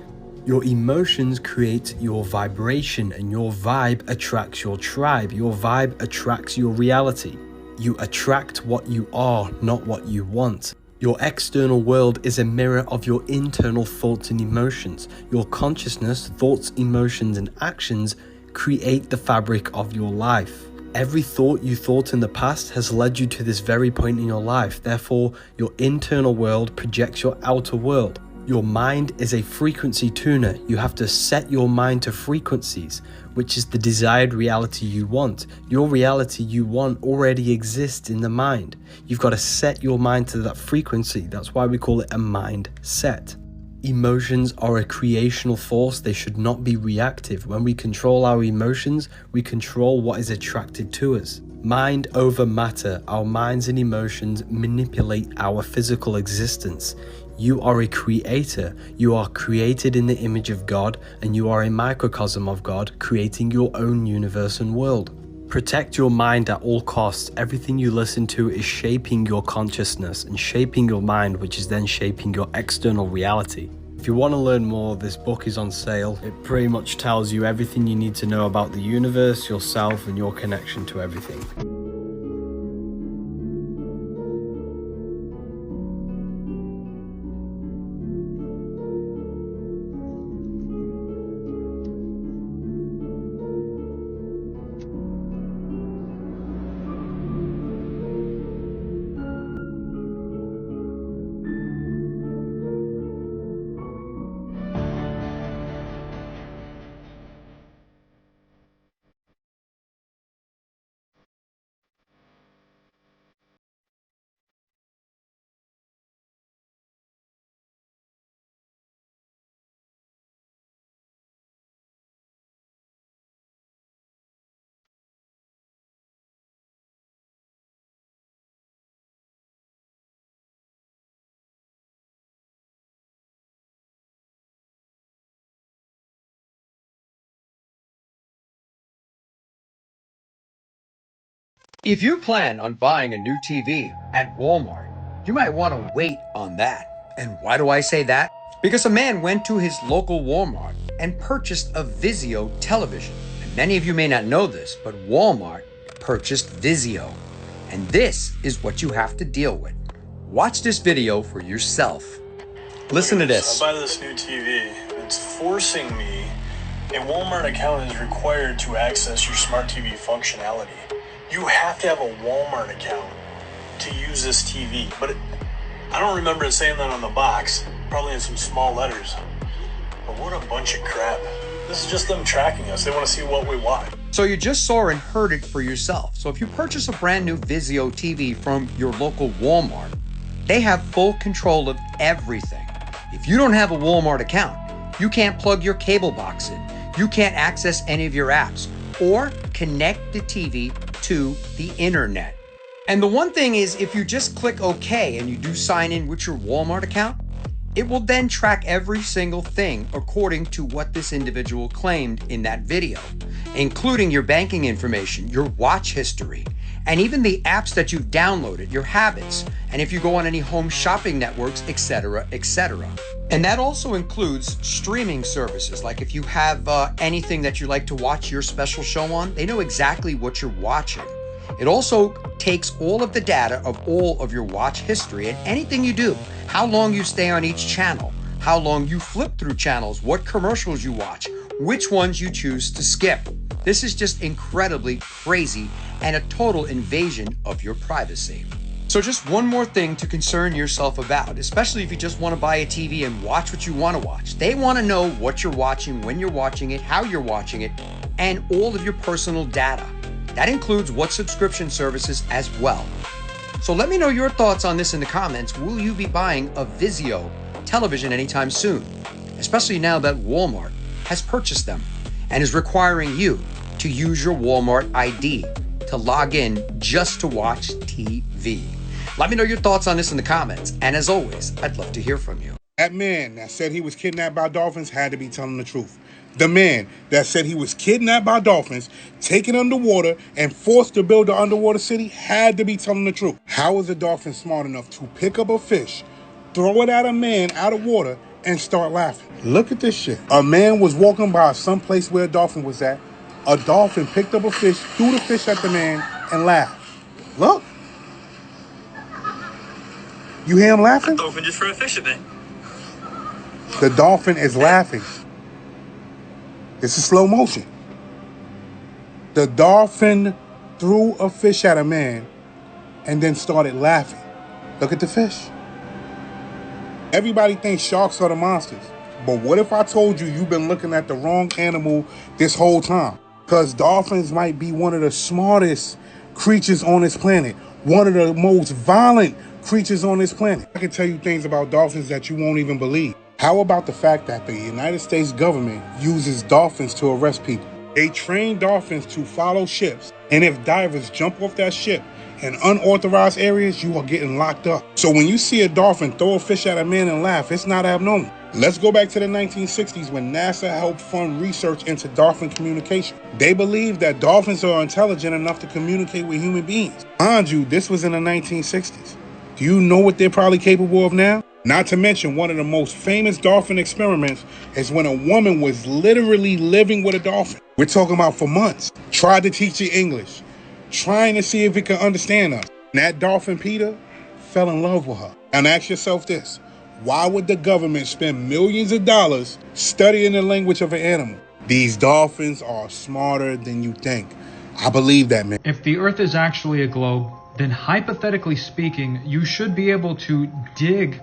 Your emotions create your vibration, and your vibe attracts your tribe. Your vibe attracts your reality. You attract what you are, not what you want. Your external world is a mirror of your internal thoughts and emotions. Your consciousness, thoughts, emotions, and actions create the fabric of your life. Every thought you thought in the past has led you to this very point in your life. Therefore, your internal world projects your outer world. Your mind is a frequency tuner. You have to set your mind to frequencies, which is the desired reality you want. Your reality you want already exists in the mind. You've got to set your mind to that frequency. That's why we call it a mindset. Emotions are a creational force. They should not be reactive. When we control our emotions, we control what is attracted to us. Mind over matter. Our minds and emotions manipulate our physical existence. You are a creator. You are created in the image of God, and you are a microcosm of God, creating your own universe and world. Protect your mind at all costs. Everything you listen to is shaping your consciousness and shaping your mind, which is then shaping your external reality. If you want to learn more, this book is on sale. It pretty much tells you everything you need to know about the universe, yourself, and your connection to everything. If you plan on buying a new TV at Walmart, you might want to wait on that. And why do I say that? Because a man went to his local Walmart and purchased a Vizio television. And many of you may not know this, but Walmart purchased Vizio. And this is what you have to deal with. Watch this video for yourself. Listen to this. I buy this new TV. It's forcing me. A Walmart account is required to access your smart TV functionality. You have to have a Walmart account to use this TV. But I don't remember it saying that on the box. Probably in some small letters. But what a bunch of crap. This is just them tracking us. They want to see what we watch. So you just saw and heard it for yourself. So if you purchase a brand new Vizio TV from your local Walmart, they have full control of everything. If you don't have a Walmart account, you can't plug your cable box in. You can't access any of your apps or connect the TV to the internet. And the one thing is, if you just click OK and you do sign in with your Walmart account, it will then track every single thing according to what this individual claimed in that video, including your banking information, your watch history, and even the apps that you've downloaded, your habits, and if you go on any home shopping networks, etc., etc. And that also includes streaming services. Like if you have anything that you like to watch your special show on, they know exactly what you're watching. It also takes all of the data of all of your watch history and anything you do, how long you stay on each channel, how long you flip through channels, what commercials you watch, which ones you choose to skip. This is just incredibly crazy and a total invasion of your privacy. So just one more thing to concern yourself about, especially if you just want to buy a TV and watch what you want to watch. They want to know what you're watching, when you're watching it, how you're watching it, and all of your personal data. That includes what subscription services as well. So let me know your thoughts on this in the comments. Will you be buying a Vizio television anytime soon? Especially now that Walmart has purchased them and is requiring you to use your Walmart ID to log in just to watch TV. Let me know your thoughts on this in the comments. And as always, I'd love to hear from you. That man that said he was kidnapped by dolphins had to be telling the truth. The man that said he was kidnapped by dolphins, taken underwater, and forced to build an underwater city had to be telling the truth. How is a dolphin smart enough to pick up a fish, throw it at a man out of water, and start laughing. Look at this shit. A man was walking by someplace where a dolphin was at. A dolphin picked up a fish, threw the fish at the man, and laughed. Look. You hear him laughing? The dolphin just threw a fish at me. The dolphin is laughing. This is slow motion. The dolphin threw a fish at a man and then started laughing. Look at the fish. Everybody thinks sharks are the monsters. But what if I told you you've been looking at the wrong animal this whole time? Because dolphins might be one of the smartest creatures on this planet. One of the most violent creatures on this planet. I can tell you things about dolphins that you won't even believe. How about the fact that the United States government uses dolphins to arrest people? They train dolphins to follow ships, and if divers jump off that ship in unauthorized areas, you are getting locked up. So when you see a dolphin throw a fish at a man and laugh, it's not abnormal. Let's go back to the 1960s when NASA helped fund research into dolphin communication. They believed that dolphins are intelligent enough to communicate with human beings. Mind you, this was in the 1960s. Do you know what they're probably capable of now? Not to mention, one of the most famous dolphin experiments is when a woman was literally living with a dolphin. We're talking about for months. Tried to teach it English, trying to see if it could understand us. And that dolphin, Peter, fell in love with her. And ask yourself this. Why would the government spend millions of dollars studying the language of an animal? These dolphins are smarter than you think. I believe that, man. If the Earth is actually a globe, then hypothetically speaking, you should be able to dig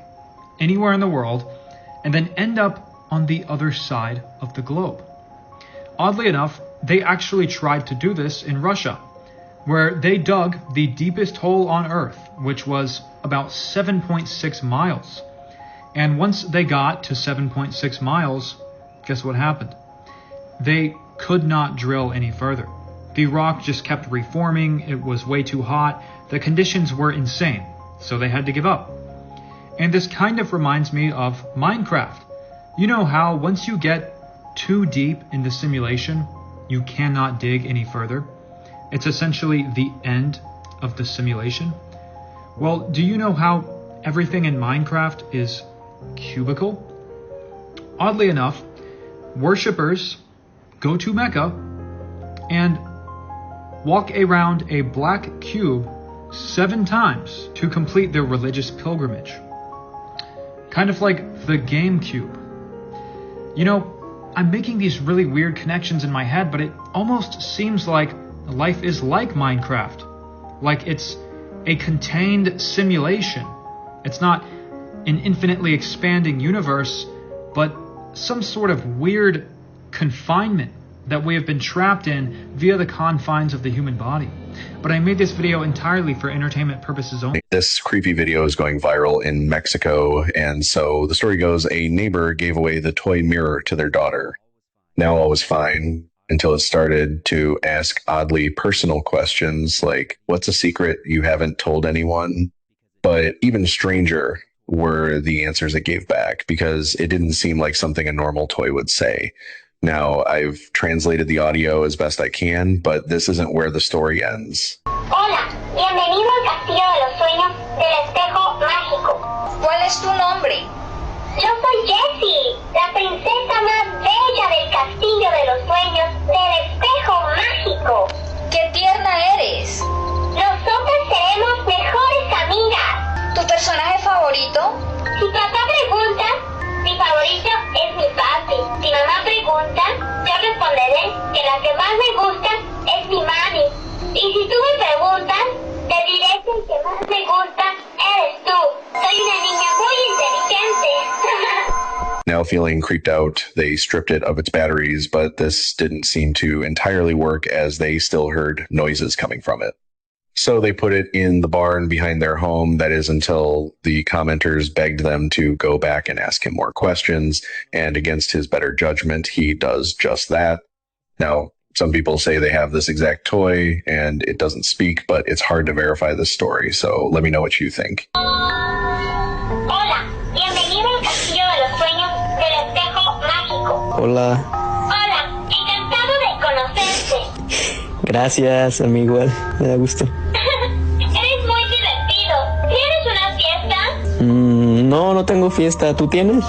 anywhere in the world and then end up on the other side of the globe. Oddly enough, they actually tried to do this in Russia, where they dug the deepest hole on Earth, which was about 7.6 miles. And once they got to 7.6 miles, guess what happened? They could not drill any further. The rock just kept reforming, it was way too hot, the conditions were insane, so they had to give up. And this kind of reminds me of Minecraft. You know how once you get too deep in the simulation, you cannot dig any further? It's essentially the end of the simulation. Well, do you know how everything in Minecraft is cubical? Oddly enough, worshippers go to Mecca and walk around a black cube 7 times to complete their religious pilgrimage. Kind of like the GameCube. You know, I'm making these really weird connections in my head, but it almost seems like life is like Minecraft. Like it's a contained simulation. It's not an infinitely expanding universe, but some sort of weird confinement that we have been trapped in via the confines of the human body. But I made this video entirely for entertainment purposes only. This creepy video is going viral in Mexico, and so the story goes, a neighbor gave away the toy mirror to their daughter. Now all was fine until it started to ask oddly personal questions like, what's a secret you haven't told anyone? But even stranger were the answers it gave back, because it didn't seem like something a normal toy would say. Now, I've translated the audio as best I can, but this isn't where the story ends. Hola, bienvenido al castillo de los sueños del espejo mágico. ¿Cuál es tu nombre? Yo soy Jessie, la princesa más bella del castillo de los sueños del espejo mágico. ¡Qué tierna eres! Nosotras seremos mejores amigas. ¿Tu personaje favorito? Si papá pregunta, mi favorito es mi papi. Si mamá pregunta, yo responderé que la que más me gusta es mi mami. Y si tú me preguntas, te diré que el que más me gusta eres tú. Soy una niña muy inteligente. Now feeling creeped out, they stripped it of its batteries, but this didn't seem to entirely work as they still heard noises coming from it. So they put it in the barn behind their home, that is until the commenters begged them to go back and ask him more questions, and against his better judgment, he does just that. Now, some people say they have this exact toy, and it doesn't speak, but it's hard to verify this story, so let me know what you think. Hola, bienvenido al castillo de los sueños del espejo mágico. Hola. Hola, encantado de conocerte. Gracias, amigo. Me da gusto. Eres muy divertido. ¿Tienes una fiesta? No, no tengo fiesta. ¿Tú tienes?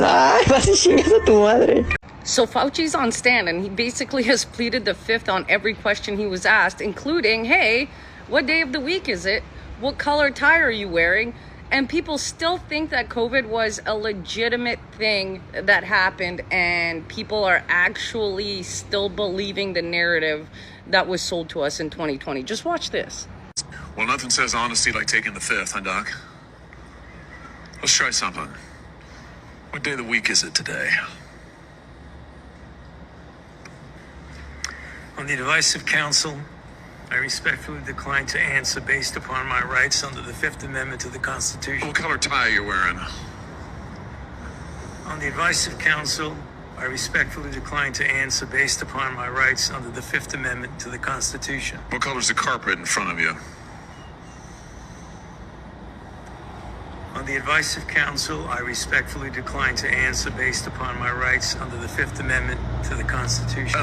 Ay, vas y chingas a tu madre. So Fauci's on stand, and he basically has pleaded the fifth on every question he was asked, including, hey, what day of the week is it? What color tie are you wearing? And people still think that COVID was a legitimate thing that happened, and people are actually still believing the narrative that was sold to us in 2020. Just watch this. Well, nothing says honesty like taking the fifth, huh, Doc? Let's try something. What day of the week is it today? On the advice of counsel, I respectfully decline to answer based upon my rights under the Fifth Amendment to the Constitution. What color tie are you wearing? On the advice of counsel, I respectfully decline to answer based upon my rights under the Fifth Amendment to the Constitution. What color's the carpet in front of you? On the advice of counsel, I respectfully decline to answer based upon my rights under the Fifth Amendment to the Constitution.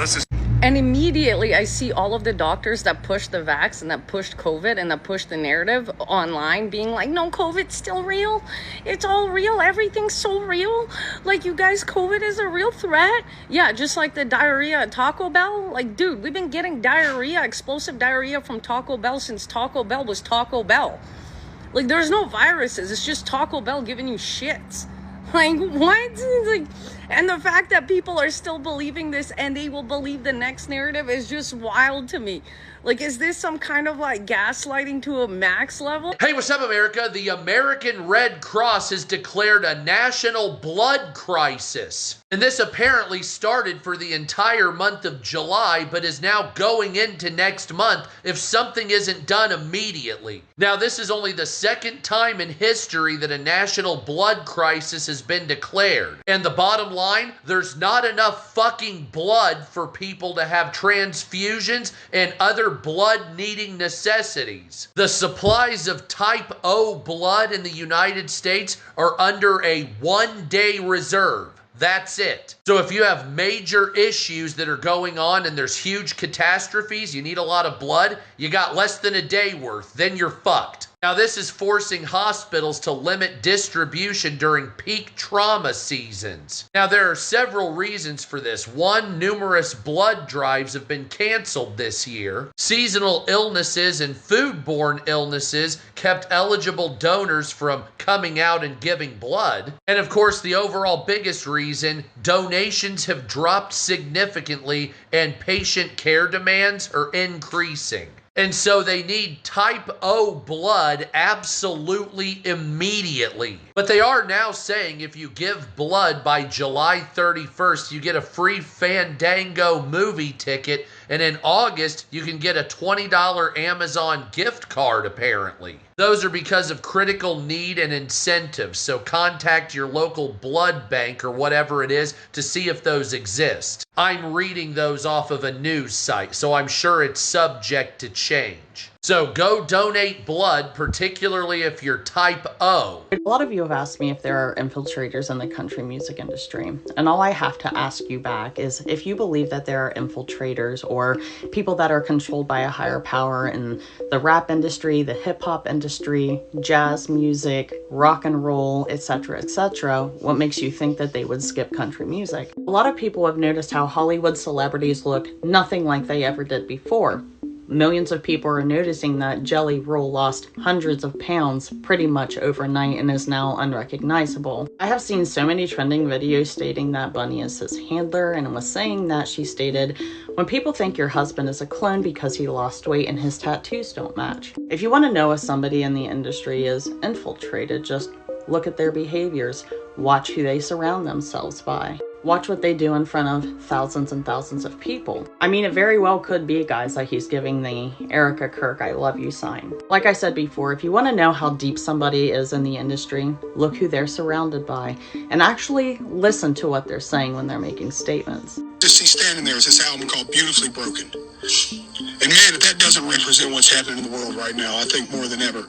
And immediately I see all of the doctors that pushed the vax and that pushed COVID and that pushed the narrative online being like, no, COVID's still real. It's all real. Everything's so real. Like, you guys, COVID is a real threat. Yeah, just like the diarrhea at Taco Bell. Like, dude, we've been getting diarrhea, explosive diarrhea from Taco Bell since Taco Bell was Taco Bell. Like, there's no viruses. It's just Taco Bell giving you shits. Like, what? Like, and the fact that people are still believing this and they will believe the next narrative is just wild to me. Like, is this some kind of like gaslighting to a max level? Hey, what's up, America? The American Red Cross has declared a national blood crisis. And this apparently started for the entire month of July, but is now going into next month if something isn't done immediately. Now, this is only the second time in history that a national blood crisis has been declared. And the bottom line, there's not enough fucking blood for people to have transfusions and other blood-needing necessities. The supplies of type O blood in the United States are under a one-day reserve. That's it. So if you have major issues that are going on and there's huge catastrophes, you need a lot of blood, you got less than a day worth, then you're fucked. Now, this is forcing hospitals to limit distribution during peak trauma seasons. Now, there are several reasons for this. One, numerous blood drives have been canceled this year. Seasonal illnesses and foodborne illnesses kept eligible donors from coming out and giving blood. And of course, the overall biggest reason, donations have dropped significantly and patient care demands are increasing. And so they need type O blood absolutely immediately. But they are now saying if you give blood by July 31st, you get a free Fandango movie ticket. And in August, you can get a $20 Amazon gift card, apparently. Those are because of critical need and incentives. So contact your local blood bank or whatever it is to see if those exist. I'm reading those off of a news site, so I'm sure it's subject to change. So go donate blood, particularly if you're type O. A lot of you have asked me if there are infiltrators in the country music industry. And all I have to ask you back is if you believe that there are infiltrators or people that are controlled by a higher power in the rap industry, the hip hop industry, jazz music, rock and roll, etc., what makes you think that they would skip country music? A lot of people have noticed how Hollywood celebrities look nothing like they ever did before. Millions of people are noticing that Jelly Roll lost hundreds of pounds pretty much overnight and is now unrecognizable. I have seen so many trending videos stating that Bunny is his handler and was saying that she stated, when people think your husband is a clone because he lost weight and his tattoos don't match. If you want to know if somebody in the industry is infiltrated, just look at their behaviors. Watch who they surround themselves by. Watch what they do in front of thousands and thousands of people. I mean, it very well could be, guys, like he's giving the Erica Kirk I love you sign. Like I said before, if you want to know how deep somebody is in the industry, look who they're surrounded by and actually listen to what they're saying when they're making statements. Just see standing there is this album called Beautifully Broken. And man, that doesn't represent what's happening in the world right now. I think more than ever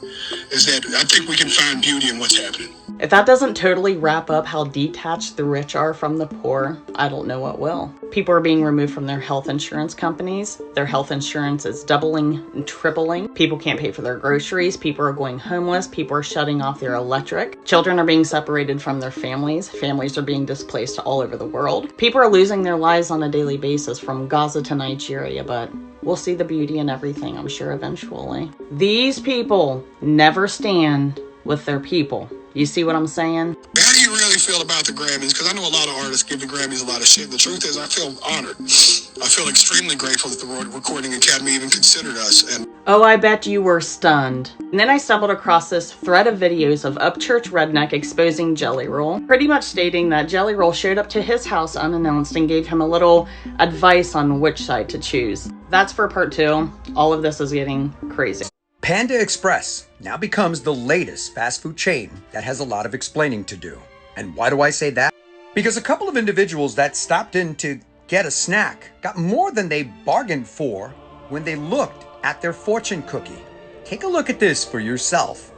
is that I think we can find beauty in what's happening. If that doesn't totally wrap up how detached the rich are from the poor, I don't know what will. People are being removed from their health insurance companies. Their health insurance is doubling and tripling. People can't pay for their groceries. People are going homeless. People are shutting off their electric. Children are being separated from their families. Families are being displaced all over the world. People are losing their lives on a daily basis from Gaza to Nigeria, but we'll see the beauty in everything, I'm sure, eventually. These people never stand with their people. You see what I'm saying? How do you really feel about the Grammys? Because I know a lot of artists give the Grammys a lot of shit. The truth is, I feel honored. I feel extremely grateful that the Recording Academy even considered us. And oh, I bet you were stunned. And then I stumbled across this thread of videos of Upchurch Redneck exposing Jelly Roll, pretty much stating that Jelly Roll showed up to his house unannounced and gave him a little advice on which side to choose. That's for part 2. All of this is getting crazy. Panda Express now becomes the latest fast food chain that has a lot of explaining to do. And why do I say that? Because a couple of individuals that stopped in to get a snack got more than they bargained for when they looked at their fortune cookie. Take a look at this for yourself.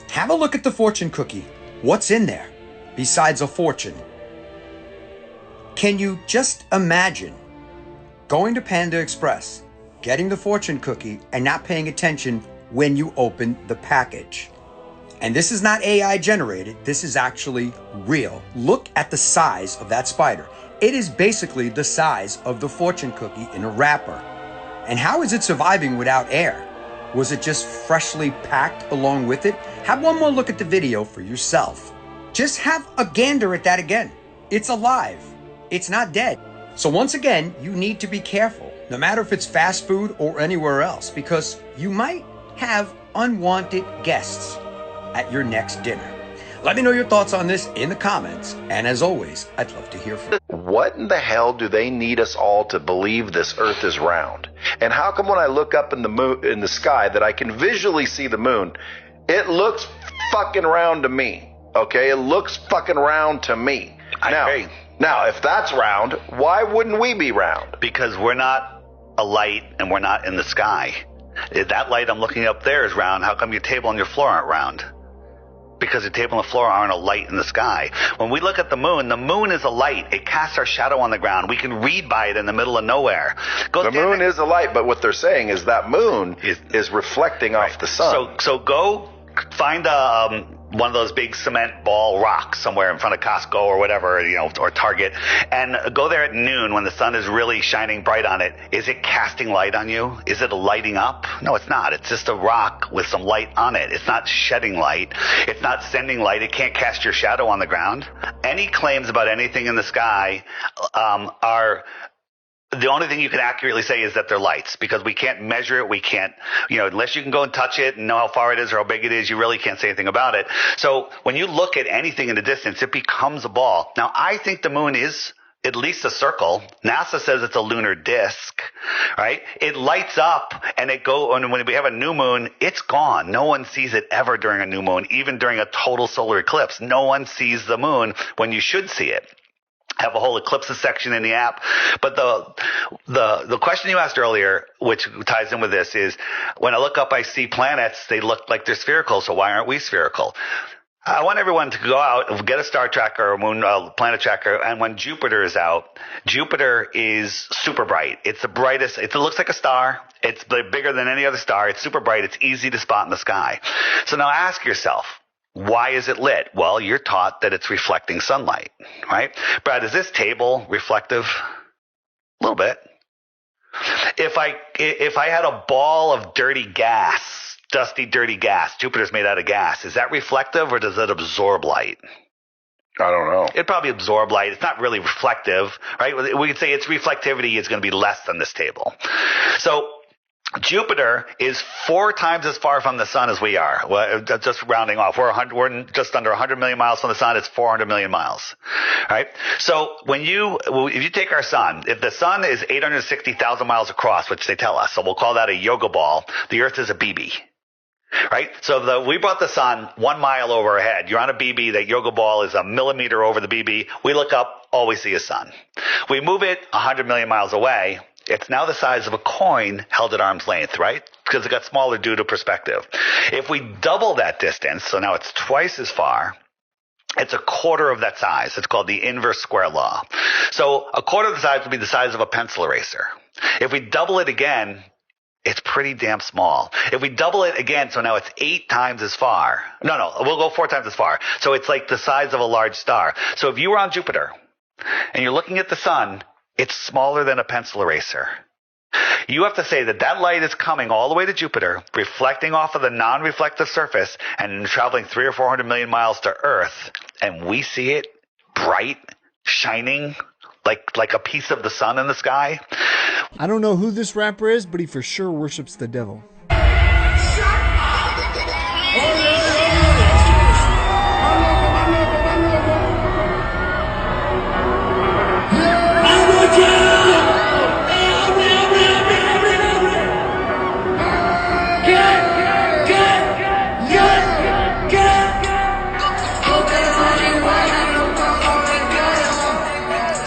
Have a look at the fortune cookie. What's in there besides a fortune? Can you just imagine going to Panda Express, getting the fortune cookie, and not paying attention when you open the package? And this is not AI generated. This is actually real. Look at the size of that spider. It is basically the size of the fortune cookie in a wrapper. And how is it surviving without air? Was it just freshly packed along with it? Have one more look at the video for yourself. Just have a gander at that again. It's alive. It's not dead. So once again, you need to be careful, no matter if it's fast food or anywhere else, because you might have unwanted guests at your next dinner. Let me know your thoughts on this in the comments. And as always, I'd love to hear from you. What in the hell do they need us all to believe this earth is round? And how come when I look up in the sky that I can visually see the moon, it looks fucking round to me. Okay? It looks fucking round to me. Now, if that's round, why wouldn't we be round? Because we're not a light and we're not in the sky. That light I'm looking up there is round. How come your table and your floor aren't round? Because your table and the floor aren't a light in the sky. When we look at the moon is a light. It casts our shadow on the ground. We can read by it in the middle of nowhere. The moon is a light, but what they're saying is that moon is reflecting off the sun. So go find one of those big cement ball rocks somewhere in front of Costco or whatever, or Target, and go there at noon when the sun is really shining bright on it. Is it casting light on you? Is it lighting up? No, it's not. It's just a rock with some light on it. It's not shedding light. It's not sending light. It can't cast your shadow on the ground. Any claims about anything in the sky are... The only thing you can accurately say is that they're lights, because we can't measure it. We can't, unless you can go and touch it and know how far it is or how big it is, you really can't say anything about it. So when you look at anything in the distance, it becomes a ball. Now, I think the moon is at least a circle. NASA says it's a lunar disk, right? It lights up and and when we have a new moon, it's gone. No one sees it ever during a new moon, even during a total solar eclipse. No one sees the moon when you should see it. Have a whole eclipses section in the app. But the question you asked earlier, which ties in with this, is when I look up, I see planets. They look like they're spherical. So why aren't we spherical? I want everyone to go out, get a star tracker or moon planet tracker, and when Jupiter is out, Jupiter is super bright. It's the brightest. It looks like a star. It's bigger than any other star. It's super bright. It's easy to spot in the sky. So now ask yourself, why is it lit? Well, you're taught that it's reflecting sunlight, right? Brad, is this table reflective? A little bit. If I had a ball of dirty gas, dusty, dirty gas, Jupiter's made out of gas, is that reflective or does it absorb light? I don't know. It'd probably absorb light. It's not really reflective, right? We could say its reflectivity is going to be less than this table. So Jupiter is 4 times as far from the sun as we are. Well, just rounding off. We're just under 100 million miles from the sun. It's 400 million miles. Right? So if you take our sun, if the sun is 860,000 miles across, which they tell us, so we'll call that a yoga ball, the earth is a BB. Right? So we brought the sun 1 mile over our head. You're on a BB. That yoga ball is a millimeter over the BB. We look up, all we see is sun. We move it 100 million miles away. It's now the size of a coin held at arm's length, right? Because it got smaller due to perspective. If we double that distance, so now it's twice as far, it's a quarter of that size. It's called the inverse square law. So a quarter of the size would be the size of a pencil eraser. If we double it again, it's pretty damn small. If we double it again, so now it's 8 times as far. No, we'll go 4 times as far. So it's like the size of a large star. So if you were on Jupiter and you're looking at the sun, it's smaller than a pencil eraser. You have to say that that light is coming all the way to Jupiter, reflecting off of the non-reflective surface and traveling 300 or 400 million miles to Earth, and we see it bright, shining, like a piece of the sun in the sky. I don't know who this rapper is, but he for sure worships the devil.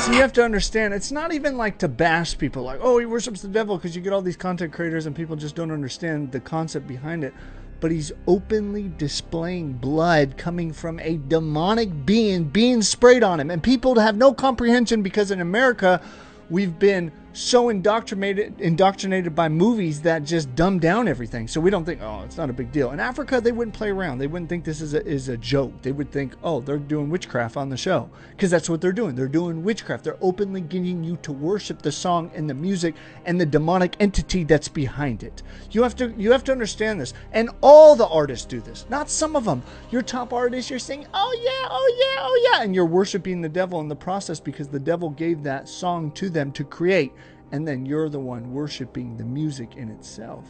You have to understand, it's not even like to bash people like, oh, he worships the devil, because you get all these content creators and people just don't understand the concept behind it. But he's openly displaying blood coming from a demonic being sprayed on him, and people have no comprehension because in America we've been so indoctrinated by movies that just dumb down everything. So we don't think, oh, it's not a big deal. In Africa, they wouldn't play around. They wouldn't think this is a joke. They would think, oh, they're doing witchcraft on the show, because that's what they're doing. They're doing witchcraft. They're openly getting you to worship the song and the music and the demonic entity that's behind it. You have to understand this. And all the artists do this, not some of them. Your top artists, you're saying, oh yeah, oh yeah, oh yeah, and you're worshiping the devil in the process because the devil gave that song to them to create. And then you're the one worshiping the music in itself.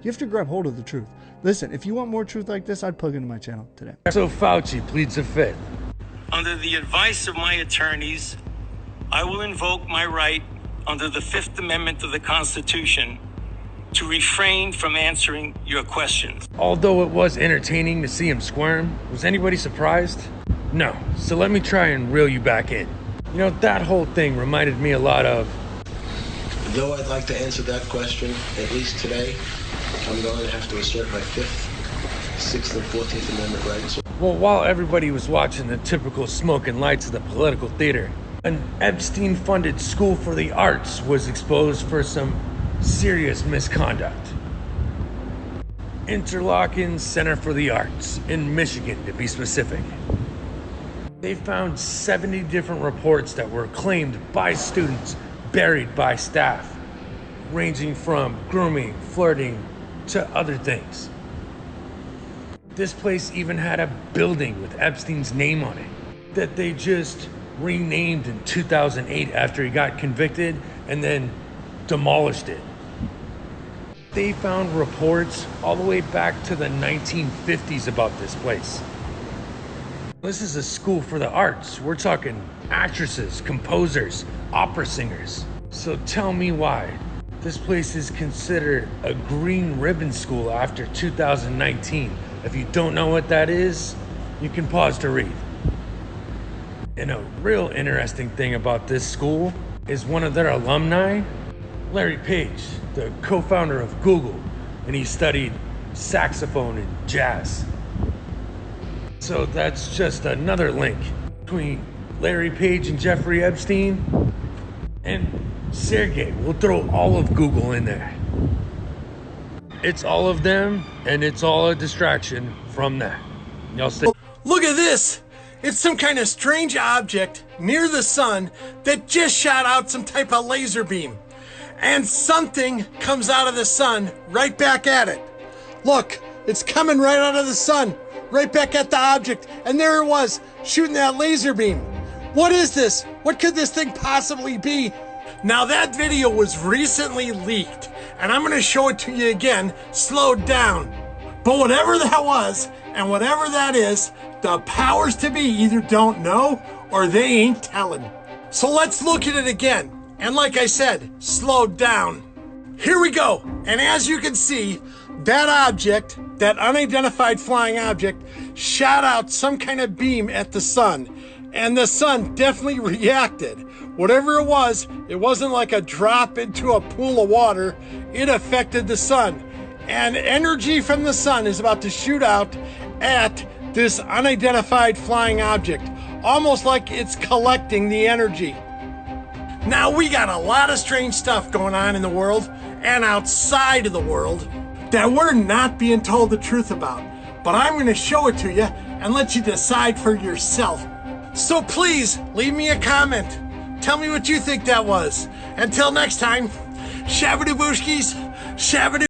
You have to grab hold of the truth. Listen, if you want more truth like this, I'd plug into my channel today. So Fauci pleads the fifth. Under the advice of my attorneys, I will invoke my right under the Fifth Amendment of the Constitution to refrain from answering your questions. Although it was entertaining to see him squirm, was anybody surprised? No. So let me try and reel you back in. You know, that whole thing reminded me a lot of... Though I'd like to answer that question, at least today, I'm going to have to assert my 5th, 6th, and 14th Amendment rights. Well, while everybody was watching the typical smoke and lights of the political theater, an Epstein-funded school for the arts was exposed for some serious misconduct. Interlochen Center for the Arts in Michigan, to be specific. They found 70 different reports that were claimed by students, buried by staff, ranging from grooming, flirting, to other things. This place even had a building with Epstein's name on it that they just renamed in 2008 after he got convicted and then demolished it. They found reports all the way back to the 1950s about this place. This is a school for the arts. We're talking actresses, composers, opera singers. So tell me why this place is considered a green ribbon school after 2019. If you don't know what that is, you can pause to read. And a real interesting thing about this school is one of their alumni, Larry Page, the co-founder of Google, and he studied saxophone and jazz. So that's just another link between Larry Page and Jeffrey Epstein and Sergey. We'll throw all of Google in there. It's all of them, and it's all a distraction from that. Y'all stay. Look at this! It's some kind of strange object near the sun that just shot out some type of laser beam. And something comes out of the sun right back at it. Look, it's coming right out of the sun, right back at the object. And there it was, shooting that laser beam. What is this? What could this thing possibly be? Now that video was recently leaked, and I'm gonna show it to you again, slowed down. But whatever that was, and whatever that is, the powers to be either don't know or they ain't telling. So let's look at it again. And like I said, slowed down. Here we go. And as you can see, that object, that unidentified flying object, shot out some kind of beam at the sun. And the sun definitely reacted. Whatever it wasn't like a drop into a pool of water. It affected the sun. And energy from the sun is about to shoot out at this unidentified flying object, almost like it's collecting the energy. Now we got a lot of strange stuff going on in the world and outside of the world that we're not being told the truth about. But I'm going to show it to you and let you decide for yourself. So please leave me a comment. Tell me what you think that was. Until next time, Shabadoo Booshkies, Shabadoo.